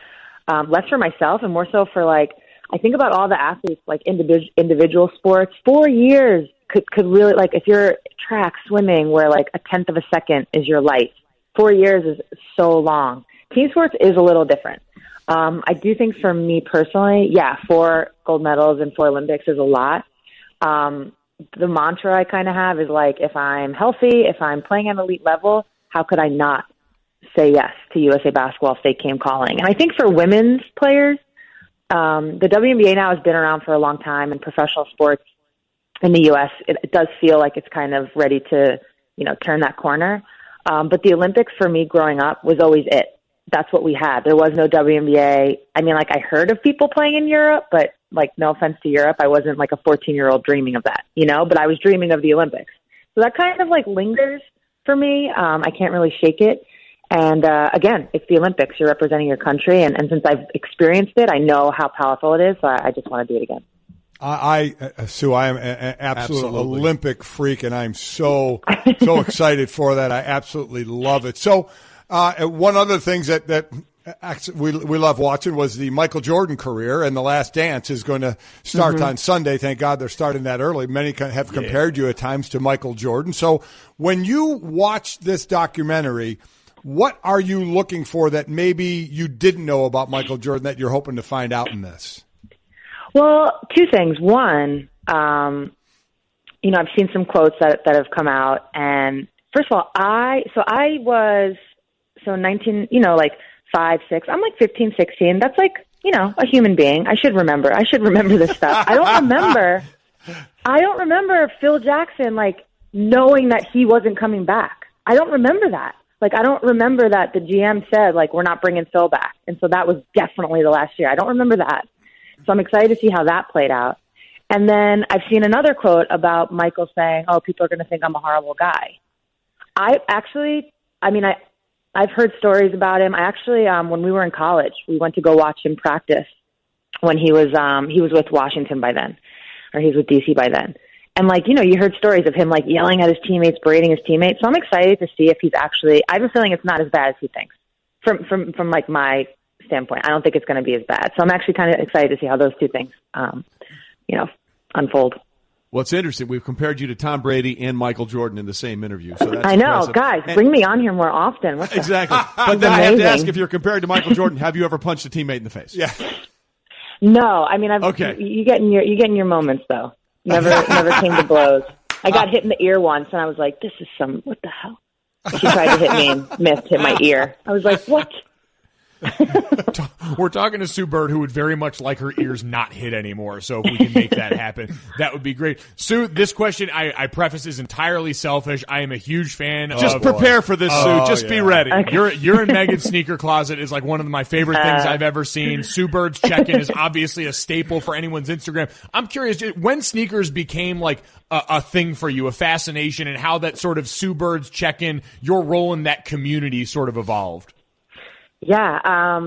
less for myself and more so for, like, I think about all the athletes, like individual sports. 4 years could really, like, if you're track, swimming, where like a tenth of a second is your life, 4 years is so long. Team sports is a little different. I do think for me personally, 4 gold medals and 4 Olympics is a lot. The mantra I kind of have is like, if I'm healthy, if I'm playing at an elite level, how could I not say yes to USA Basketball if they came calling? And I think for women's players, the WNBA now has been around for a long time, and professional sports in the U.S., it does feel like it's kind of ready to, turn that corner. But the Olympics for me growing up was always it. That's what we had. There was no WNBA. I mean, like, I heard of people playing in Europe, but, like, no offense to Europe, I wasn't like a 14-year-old dreaming of that, but I was dreaming of the Olympics. So that kind of like lingers for me. I can't really shake it. And again, it's the Olympics. You're representing your country. And since I've experienced it, I know how powerful it is. So I just want to do it again. Sue, I am an absolute Olympic freak, and I'm so excited for that. I absolutely love it. So, one other thing that we love watching was the Michael Jordan career, and The Last Dance is going to start on Sunday. Thank God they're starting that early. Many have compared you at times to Michael Jordan. So when you watch this documentary, what are you looking for that maybe you didn't know about Michael Jordan that you're hoping to find out in this? Well, 2 things. One, I've seen some quotes that have come out, and first of all, I was 19, like 5, 6. I'm like 15, 16. That's like, a human being. I should remember this stuff. I don't remember Phil Jackson, like, knowing that he wasn't coming back. I don't remember that. Like, I don't remember that the GM said, like, we're not bringing Phil back. And so that was definitely the last year. I don't remember that. So I'm excited to see how that played out. And then I've seen another quote about Michael saying, oh, people are going to think I'm a horrible guy. I've heard stories about him. I actually, when we were in college, we went to go watch him practice when he was with Washington by then, or he was with DC by then. And like, you heard stories of him like yelling at his teammates, berating his teammates. So I'm excited to see if he's actually, I have a feeling it's not as bad as he thinks from like my standpoint. I don't think it's going to be as bad. So I'm actually kind of excited to see how those 2 things, unfold. Well, it's interesting. We've compared you to Tom Brady and Michael Jordan in the same interview. So that's I know, impressive. guys, bring me on here more often. Exactly. But then I have to ask, if you're compared to Michael Jordan, have you ever punched a teammate in the face? Yeah. No, I mean, okay. You get in your moments though. Never came to blows. I got hit in the ear once, and I was like, "This is what the hell?" She tried to hit me and missed, hit my ear. I was like, "What?" We're talking to Sue Bird, who would very much like her ears not hit anymore. So if we can make that happen, that would be great. Sue, this question I preface is entirely selfish. I am a huge fan. Just prepare for this, Sue. Just be ready. Okay. You're in Megan's sneaker closet is like one of my favorite things I've ever seen. Sue Bird's check-in is obviously a staple for anyone's Instagram. I'm curious when sneakers became like a thing for you, a fascination, and how that sort of Sue Bird's check-in, your role in that community sort of evolved. Yeah,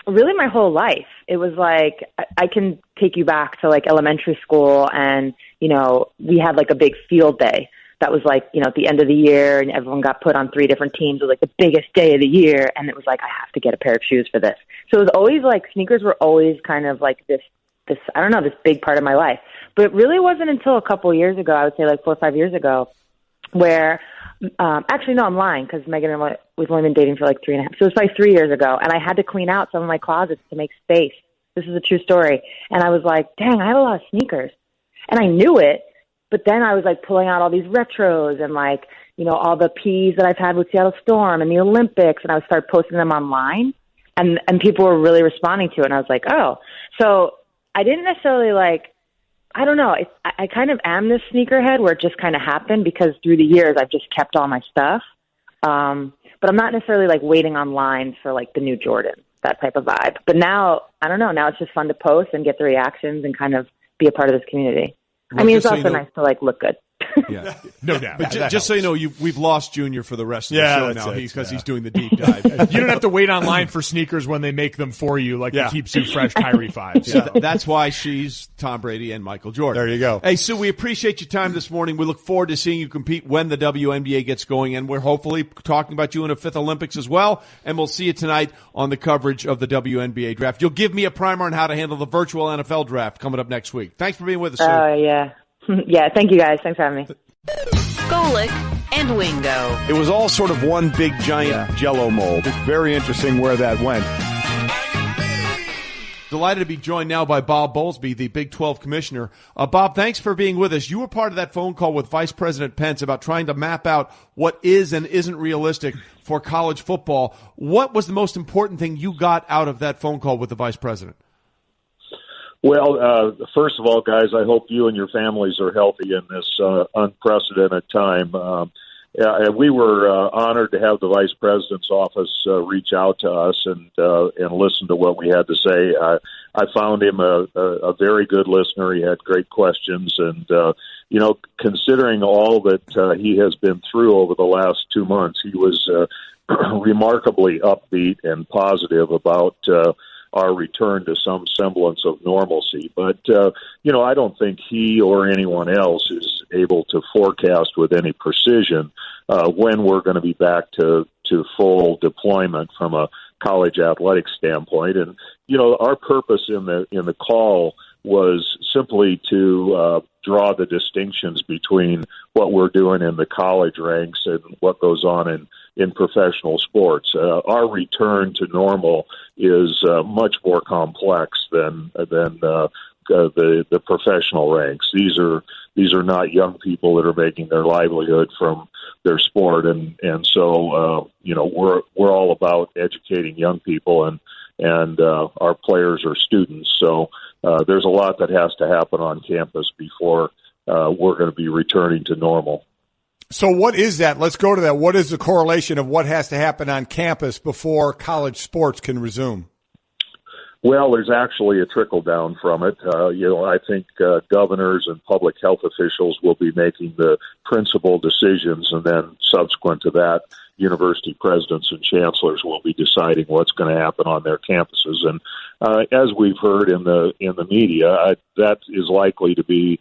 really my whole life. It was like, I can take you back to like elementary school, and, we had like a big field day that was like, at the end of the year, and everyone got put on 3 different teams. It was like the biggest day of the year. And it was like, I have to get a pair of shoes for this. So it was always like, sneakers were always kind of like this, I don't know, this big part of my life. But it really wasn't until a couple years ago, I would say like 4 or 5 years ago, where actually, no, I'm lying, because Megan and I, we've only been dating for like 3.5. So it was like 3 years ago, and I had to clean out some of my closets to make space. This is a true story. And I was like, dang, I have a lot of sneakers. And I knew it, but then I was like pulling out all these retros and like, all the Ps that I've had with Seattle Storm and the Olympics, and I would start posting them online. and people were really responding to it. And I was like, oh, so I didn't necessarily I don't know. I kind of am this sneakerhead where it just kind of happened because through the years I've just kept all my stuff. But I'm not necessarily waiting on lines for the new Jordan, that type of vibe. But now, I don't know. Now it's just fun to post and get the reactions and kind of be a part of this community. Well, I mean, it's also nice to look good. Yeah, no doubt. But just so you know, we've lost Junior for the rest of the show now because he's doing the deep dive. You don't have to wait online for sneakers when they make them for you, the Keeps You Fresh Kyrie 5. So. That's why she's Tom Brady and Michael Jordan. There you go. Hey, Sue, we appreciate your time this morning. We look forward to seeing you compete when the WNBA gets going, and we're hopefully talking about you in the 5th Olympics as well, and we'll see you tonight on the coverage of the WNBA draft. You'll give me a primer on how to handle the virtual NFL draft coming up next week. Thanks for being with us, Sue. Oh, yeah. Yeah, thank you guys. Thanks for having me. Golic and Wingo. It was all sort of one big giant Jell-O mold. It's very interesting where that went. Delighted to be joined now by Bob Bowlesby, the Big 12 commissioner. Bob, thanks for being with us. You were part of that phone call with Vice President Pence about trying to map out what is and isn't realistic for college football. What was the most important thing you got out of that phone call with the Vice President? Well, first of all, guys, I hope you and your families are healthy in this unprecedented time. We were honored to have the Vice President's office reach out to us and listen to what we had to say. I found him a very good listener. He had great questions, and considering all that he has been through over the last 2 months, he was remarkably upbeat and positive about our return to some semblance of normalcy. But, I don't think he or anyone else is able to forecast with any precision when we're going to be back to full deployment from a college athletics standpoint. And, our purpose in the call was simply to draw the distinctions between what we're doing in the college ranks and what goes on in professional sports. Our return to normal is much more complex than the professional ranks. These are not young people that are making their livelihood from their sport, and so we're all about educating young people, and our players are students. So there's a lot that has to happen on campus before we're going to be returning to normal. So what is that? Let's go to that. What is the correlation of what has to happen on campus before college sports can resume? Well, there's actually a trickle down from it. I think governors and public health officials will be making the principal decisions, and then subsequent to that, university presidents and chancellors will be deciding what's going to happen on their campuses. And as we've heard in the media, that is likely to be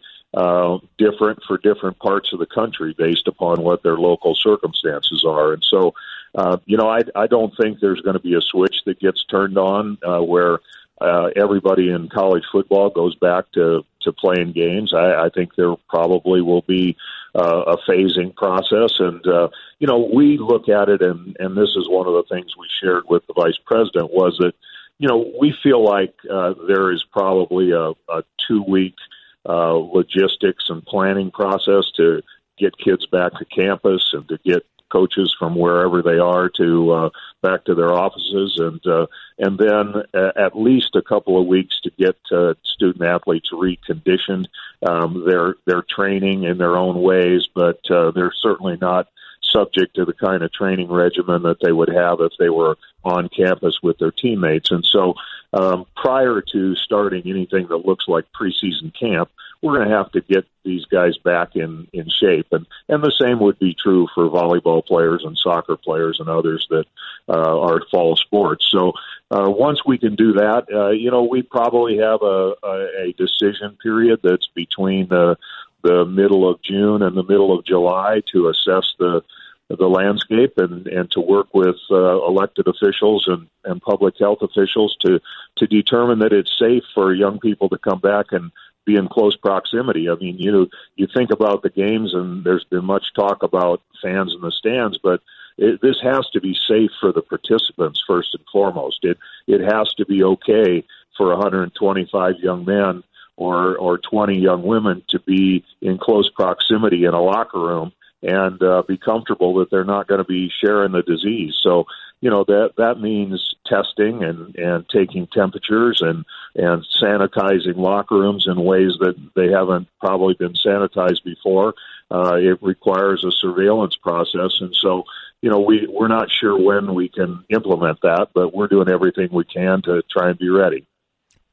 different for different parts of the country based upon what their local circumstances are. And so, I don't think there's going to be a switch that gets turned on where everybody in college football goes back to playing games. I think there probably will be a phasing process. And, we look at it, and this is one of the things we shared with the vice president, was that, we feel like there is probably a 2-week logistics and planning process to get kids back to campus and to get coaches from wherever they are to back to their offices, and then at least a couple of weeks to get student athletes reconditioned. They're training in their own ways, but they're certainly not subject to the kind of training regimen that they would have if they were on campus with their teammates. And so prior to starting anything that looks like preseason camp, we're going to have to get these guys back in shape. And the same would be true for volleyball players and soccer players and others that are fall sports. So once we can do that, we probably have a decision period that's between the middle of June and the middle of July to assess the landscape and to work with elected officials and public health officials to determine that it's safe for young people to come back and be in close proximity. I mean, you think about the games, and there's been much talk about fans in the stands, but this has to be safe for the participants first and foremost. It has to be okay for 125 young men or 20 young women to be in close proximity in a locker room and be comfortable that they're not going to be sharing the disease. So, that means testing and taking temperatures and sanitizing locker rooms in ways that they haven't probably been sanitized before. It requires a surveillance process. And so, we're not sure when we can implement that, but we're doing everything we can to try and be ready.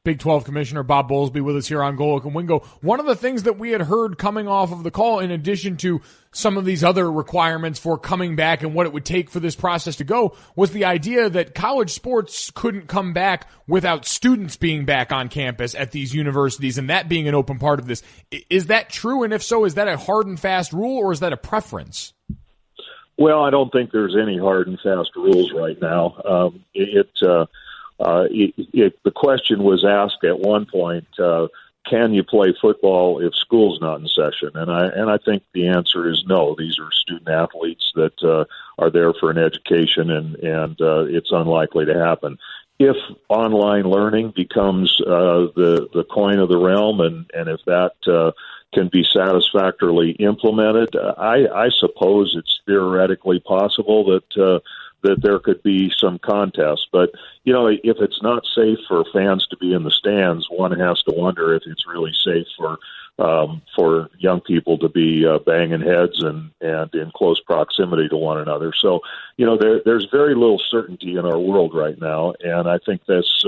Big 12 Commissioner Bob Bowlesby with us here on Golic and Wingo. One of the things that we had heard coming off of the call, in addition to some of these other requirements for coming back and what it would take for this process to go, was the idea that college sports couldn't come back without students being back on campus at these universities, and that being an open part of this. Is that true? And if so, is that a hard and fast rule, or is that a preference? Well, I don't think there's any hard and fast rules right now. The question was asked at one point, can you play football if school's not in session? And I think the answer is no. These are student athletes that are there for an education, and it's unlikely to happen. If online learning becomes the coin of the realm, and if that can be satisfactorily implemented, I suppose it's theoretically possible that there could be some contest. But, if it's not safe for fans to be in the stands, one has to wonder if it's really safe for young people to be banging heads and in close proximity to one another. So, there's very little certainty in our world right now, and I think this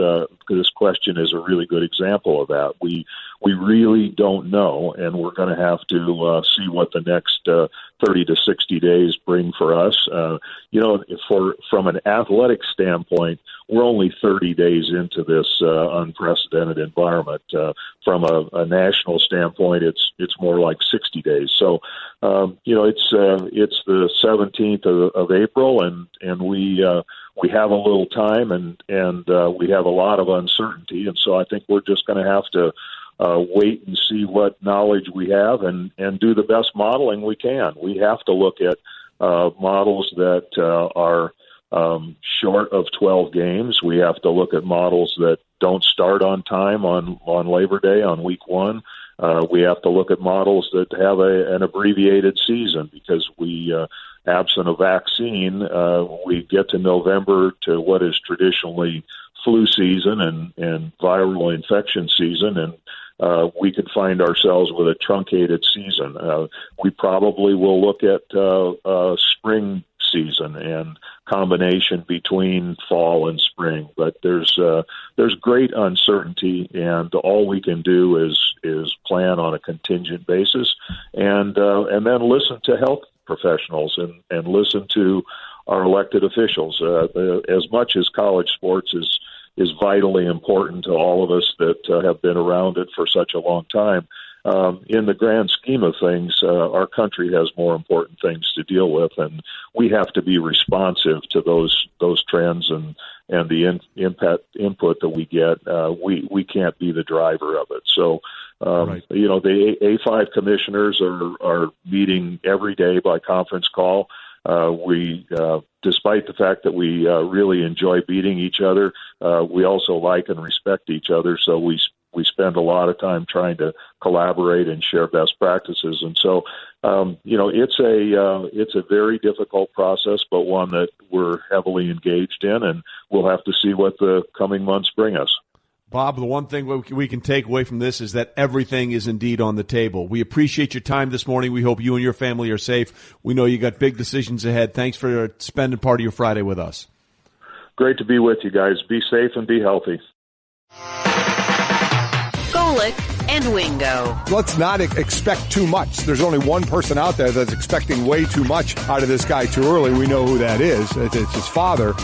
question is a really good example of that. We really don't know, and we're going to have to see what the next 30 to 60 days bring for us. From an athletic standpoint, we're only 30 days into this unprecedented environment. From a national standpoint, it's more like 60 days. So, it's the 17th of April, and we have a little time, and we have a lot of uncertainty, and so I think we're just going to have to wait and see what knowledge we have and do the best modeling we can. We have to look at models that are short of 12 games. We have to look at models that don't start on time on Labor Day, on week 1. We have to look at models that have an abbreviated season, because we, absent a vaccine, we get to November to what is traditionally flu season and viral infection season, and we could find ourselves with a truncated season. We probably will look at spring season and combination between fall and spring, but there's great uncertainty, and all we can do is plan on a contingent basis, and then listen to health professionals and listen to our elected officials. As much as college sports is vitally important to all of us that have been around it for such a long time, in the grand scheme of things, our country has more important things to deal with, and we have to be responsive to those trends and the input that we get. We can't be the driver of it. So, right. The A5 commissioners are meeting every day by conference call. We, despite the fact that we really enjoy beating each other, we also like and respect each other. So we spend a lot of time trying to collaborate and share best practices. And so, it's a very difficult process, but one that we're heavily engaged in, and we'll have to see what the coming months bring us. Bob, the one thing we can take away from this is that everything is indeed on the table. We appreciate your time this morning. We hope you and your family are safe. We know you got big decisions ahead. Thanks for spending part of your Friday with us. Great to be with you guys. Be safe and be healthy. Golic and Wingo. Let's not expect too much. There's only one person out there that's expecting way too much out of this guy too early. We know who that is. It's his father.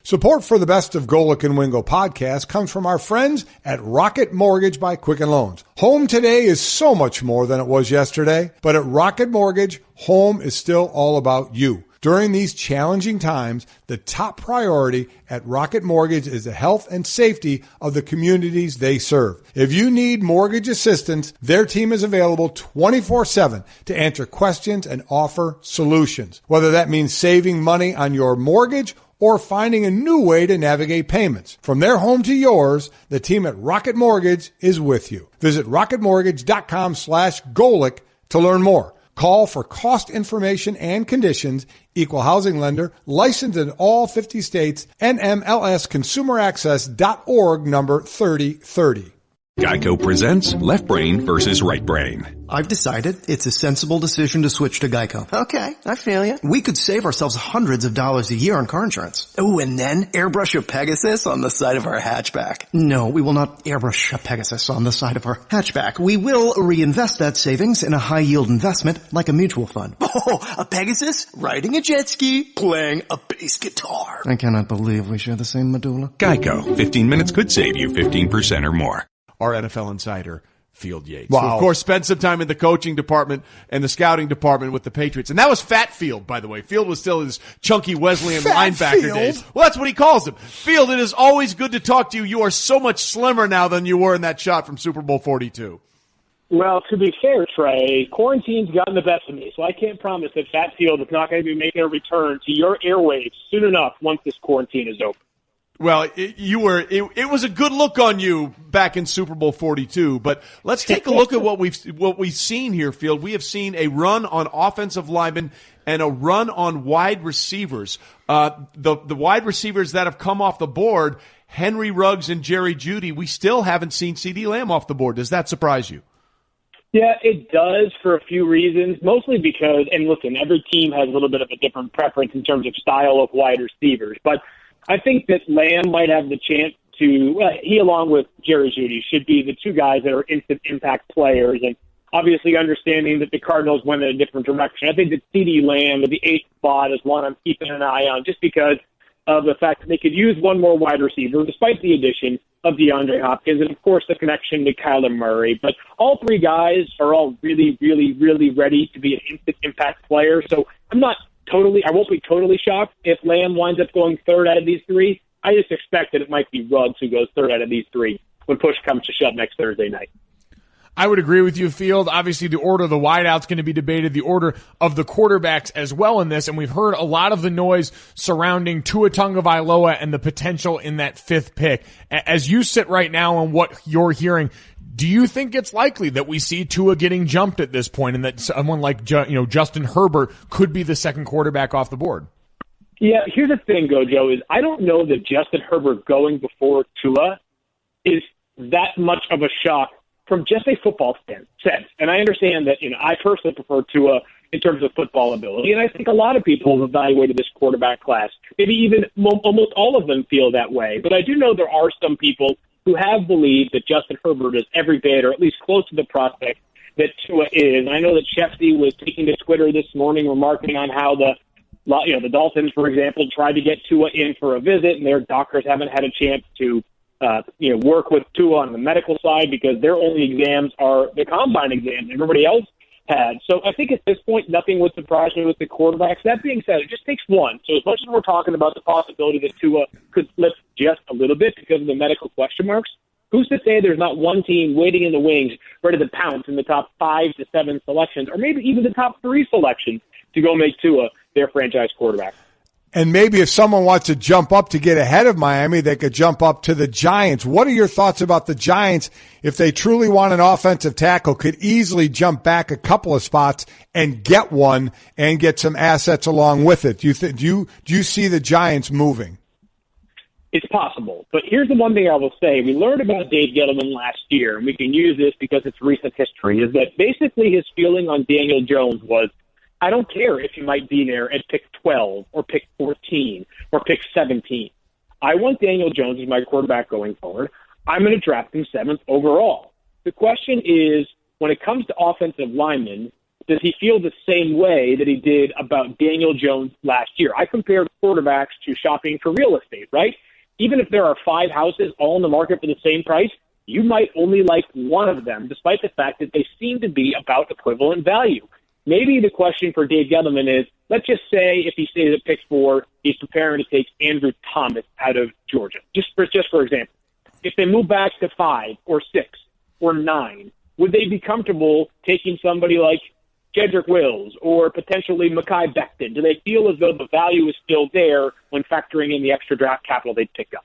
Support for the Best of Golic and Wingo podcast comes from our friends at Rocket Mortgage by Quicken Loans. Home today is so much more than it was yesterday, but at Rocket Mortgage, home is still all about you. During these challenging times, the top priority at Rocket Mortgage is the health and safety of the communities they serve. If you need mortgage assistance, their team is available 24/7 to answer questions and offer solutions. Whether that means saving money on your mortgage or finding a new way to navigate payments. From their home to yours, the team at Rocket Mortgage is with you. Visit rocketmortgage.com/Golic to learn more. Call for cost information and conditions. Equal housing lender, licensed in all 50 states, NMLSconsumeraccess.org, number 3030. Geico presents Left Brain versus Right Brain. I've decided it's a sensible decision to switch to Geico. Okay, I feel you. We could save ourselves hundreds of dollars a year on car insurance. Oh, and then airbrush a Pegasus on the side of our hatchback. No, we will not airbrush a Pegasus on the side of our hatchback. We will reinvest that savings in a high-yield investment like a mutual fund. Oh, a Pegasus, riding a jet ski, playing a bass guitar. I cannot believe we share the same medulla. Geico. 15 minutes could save you 15% or more. Our NFL insider, Field Yates. Wow. Who, of course, spent some time in the coaching department and the scouting department with the Patriots. And that was Fat Field, by the way. Field was still his chunky Wesleyan linebacker days. Well, that's what he calls him. Field, it is always good to talk to you. You are so much slimmer now than you were in that shot from Super Bowl 42. Well, to be fair, Trey, quarantine's gotten the best of me, so I can't promise that Fat Field is not going to be making a return to your airwaves soon enough once this quarantine is over. Well, it was a good look on you back in Super Bowl 42, but let's take a look at what we've seen here, Field. We have seen a run on offensive linemen and a run on wide receivers. The wide receivers that have come off the board, Henry Ruggs and Jerry Jeudy, we still haven't seen CeeDee Lamb off the board. Does that surprise you? Yeah, it does for a few reasons, mostly because, and listen, every team has a little bit of a different preference in terms of style of wide receivers, but I think that Lamb might have the chance to, he along with Jerry Jeudy should be the two guys that are instant impact players, and obviously understanding that the Cardinals went in a different direction. I think that CeeDee Lamb at the 8th spot is one I'm keeping an eye on just because of the fact that they could use one more wide receiver despite the addition of DeAndre Hopkins and, of course, the connection to Kyler Murray. But all three guys are all really, really, really ready to be an instant impact player, so I won't be totally shocked if Lamb winds up going third out of these three. I just expect that it might be Ruggs who goes third out of these three when push comes to shove next Thursday night. I would agree with you, Field. Obviously, the order of the wideouts going to be debated, the order of the quarterbacks as well in this, and we've heard a lot of the noise surrounding Tua Tagovailoa and the potential in that 5th pick. As you sit right now on what you're hearing, do you think it's likely that we see Tua getting jumped at this point and that someone like Justin Herbert could be the second quarterback off the board? Yeah, here's the thing, Gojo, is I don't know that Justin Herbert going before Tua is that much of a shock from just a football sense. And I understand that, I personally prefer Tua in terms of football ability, and I think a lot of people have evaluated this quarterback class. Maybe even almost all of them feel that way. But I do know there are some people who have believed that Justin Herbert is every bit or at least close to the prospect that Tua is. And I know that Shefty was taking to Twitter this morning remarking on how the Dolphins, for example, tried to get Tua in for a visit, and their doctors haven't had a chance to work with Tua on the medical side because their only exams are the combine exams everybody else had. So I think at this point, nothing would surprise me with the quarterbacks. That being said, it just takes one. So as much as we're talking about the possibility that Tua could slip just a little bit because of the medical question marks, who's to say there's not one team waiting in the wings ready to pounce in the top 5 to 7 selections, or maybe even the top 3 selections to go make Tua their franchise quarterback? And maybe if someone wants to jump up to get ahead of Miami, they could jump up to the Giants. What are your thoughts about the Giants? If they truly want an offensive tackle, could easily jump back a couple of spots and get one and get some assets along with it. Do you see the Giants moving? It's possible. But here's the one thing I will say. We learned about Dave Gettleman last year, and we can use this because it's recent history, is that basically his feeling on Daniel Jones was, I don't care if you might be there at pick 12 or pick 14 or pick 17. I want Daniel Jones as my quarterback going forward. I'm going to draft him 7th overall. The question is, when it comes to offensive linemen, does he feel the same way that he did about Daniel Jones last year? I compared quarterbacks to shopping for real estate, right? Even if there are 5 houses all in the market for the same price, you might only like one of them, despite the fact that they seem to be about equivalent value. Maybe the question for Dave Gettleman is, let's just say if he stays at pick 4, he's preparing to take Andrew Thomas out of Georgia. Just for example, if they move back to 5 or 6 or 9, would they be comfortable taking somebody like Jedrick Wills or potentially Mekhi Becton? Do they feel as though the value is still there when factoring in the extra draft capital they'd pick up?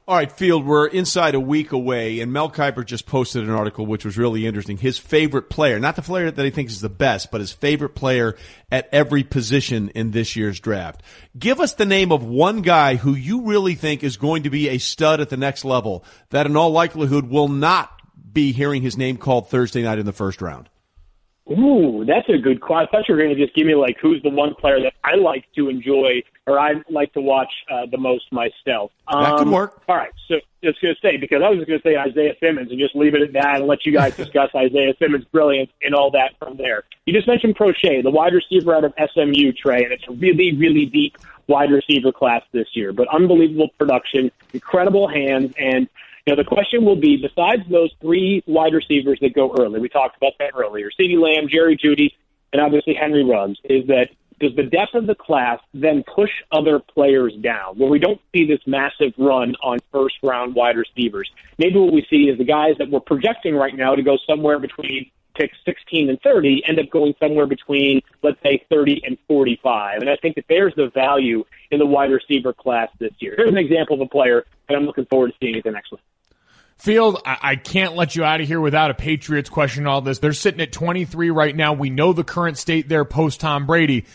All right, Field, we're inside a week away, and Mel Kiper just posted an article which was really interesting. His favorite player, not the player that he thinks is the best, but his favorite player at every position in this year's draft. Give us the name of one guy who you really think is going to be a stud at the next level that in all likelihood will not be hearing his name called Thursday night in the first round. Ooh, that's a good question. I thought you were going to just give me, like, who's the one player that I like to enjoy or I like to watch the most myself. That could work. All right, so I was going to say, because I was going to say Isaiah Simmons and just leave it at that and let you guys discuss Isaiah Simmons' brilliance and all that from there. You just mentioned Prochet, the wide receiver out of SMU, Trey, and it's a really, really deep wide receiver class this year, but unbelievable production, incredible hands, and the question will be, besides those three wide receivers that go early, we talked about that earlier, CeeDee Lamb, Jerry Jeudy, and obviously Henry Ruggs, is that does the depth of the class then push other players down? Where we don't see this massive run on first-round wide receivers. Maybe what we see is the guys that we're projecting right now to go somewhere between picks 16 and 30 end up going somewhere between, let's say, 30 and 45. And I think that there's the value in the wide receiver class this year. Here's an example of a player that I'm looking forward to seeing at the next one. Field, I can't let you out of here without a Patriots question on all this. They're sitting at 23 right now. We know the current state there post Tom Brady.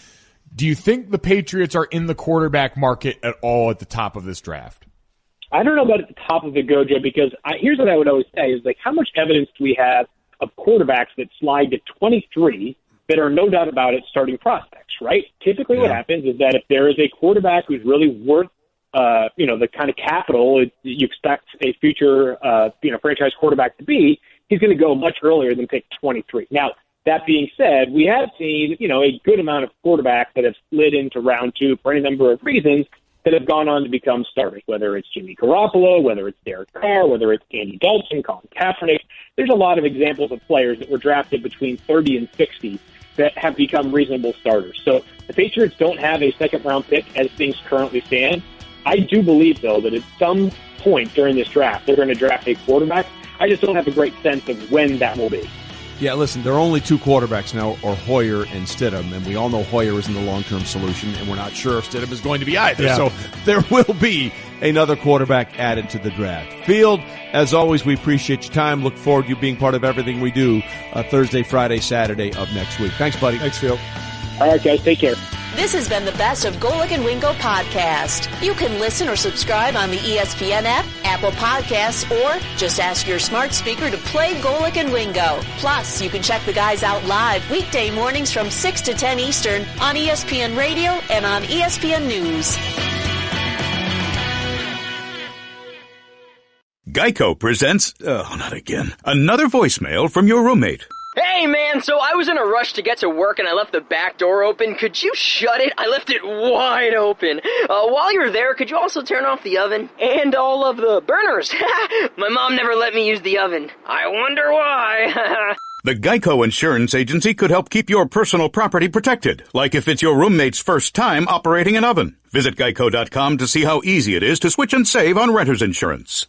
Do you think the Patriots are in the quarterback market at all at the top of this draft? I don't know about at the top of it, Gojo, because here's what I would always say is, like, how much evidence do we have of quarterbacks that slide to 23 that are, no doubt about it, starting prospects, right? Typically what happens is that if there is a quarterback who's really worth the kind of capital you expect a future, franchise quarterback to be, he's going to go much earlier than pick 23. Now, that being said, we have seen, a good amount of quarterbacks that have slid into round two for any number of reasons that have gone on to become starters, whether it's Jimmy Garoppolo, whether it's Derek Carr, whether it's Andy Dalton, Colin Kaepernick. There's a lot of examples of players that were drafted between 30 and 60 that have become reasonable starters. So the Patriots don't have a second-round pick as things currently stand. I do believe, though, that at some point during this draft, they're going to draft a quarterback. I just don't have a great sense of when that will be. Yeah, listen, there are only two quarterbacks now, or Hoyer and Stidham, and we all know Hoyer isn't the long-term solution, and we're not sure if Stidham is going to be either. Yeah. So there will be another quarterback added to the draft. Field, as always, we appreciate your time. Look forward to you being part of everything we do Thursday, Friday, Saturday of next week. Thanks, buddy. Thanks, Field. All right, guys, take care. This has been the Best of Golic and Wingo podcast. You can listen or subscribe on the ESPN app, Apple Podcasts, or just ask your smart speaker to play Golic and Wingo. Plus, you can check the guys out live weekday mornings from 6 to 10 Eastern on ESPN Radio and on ESPN News. Geico presents, not again, another voicemail from your roommate. Hey, man, so I was in a rush to get to work and I left the back door open. Could you shut it? I left it wide open. While you're there, could you also turn off the oven? And all of the burners. My mom never let me use the oven. I wonder why. The Geico Insurance Agency could help keep your personal property protected, like if it's your roommate's first time operating an oven. Visit geico.com to see how easy it is to switch and save on renter's insurance.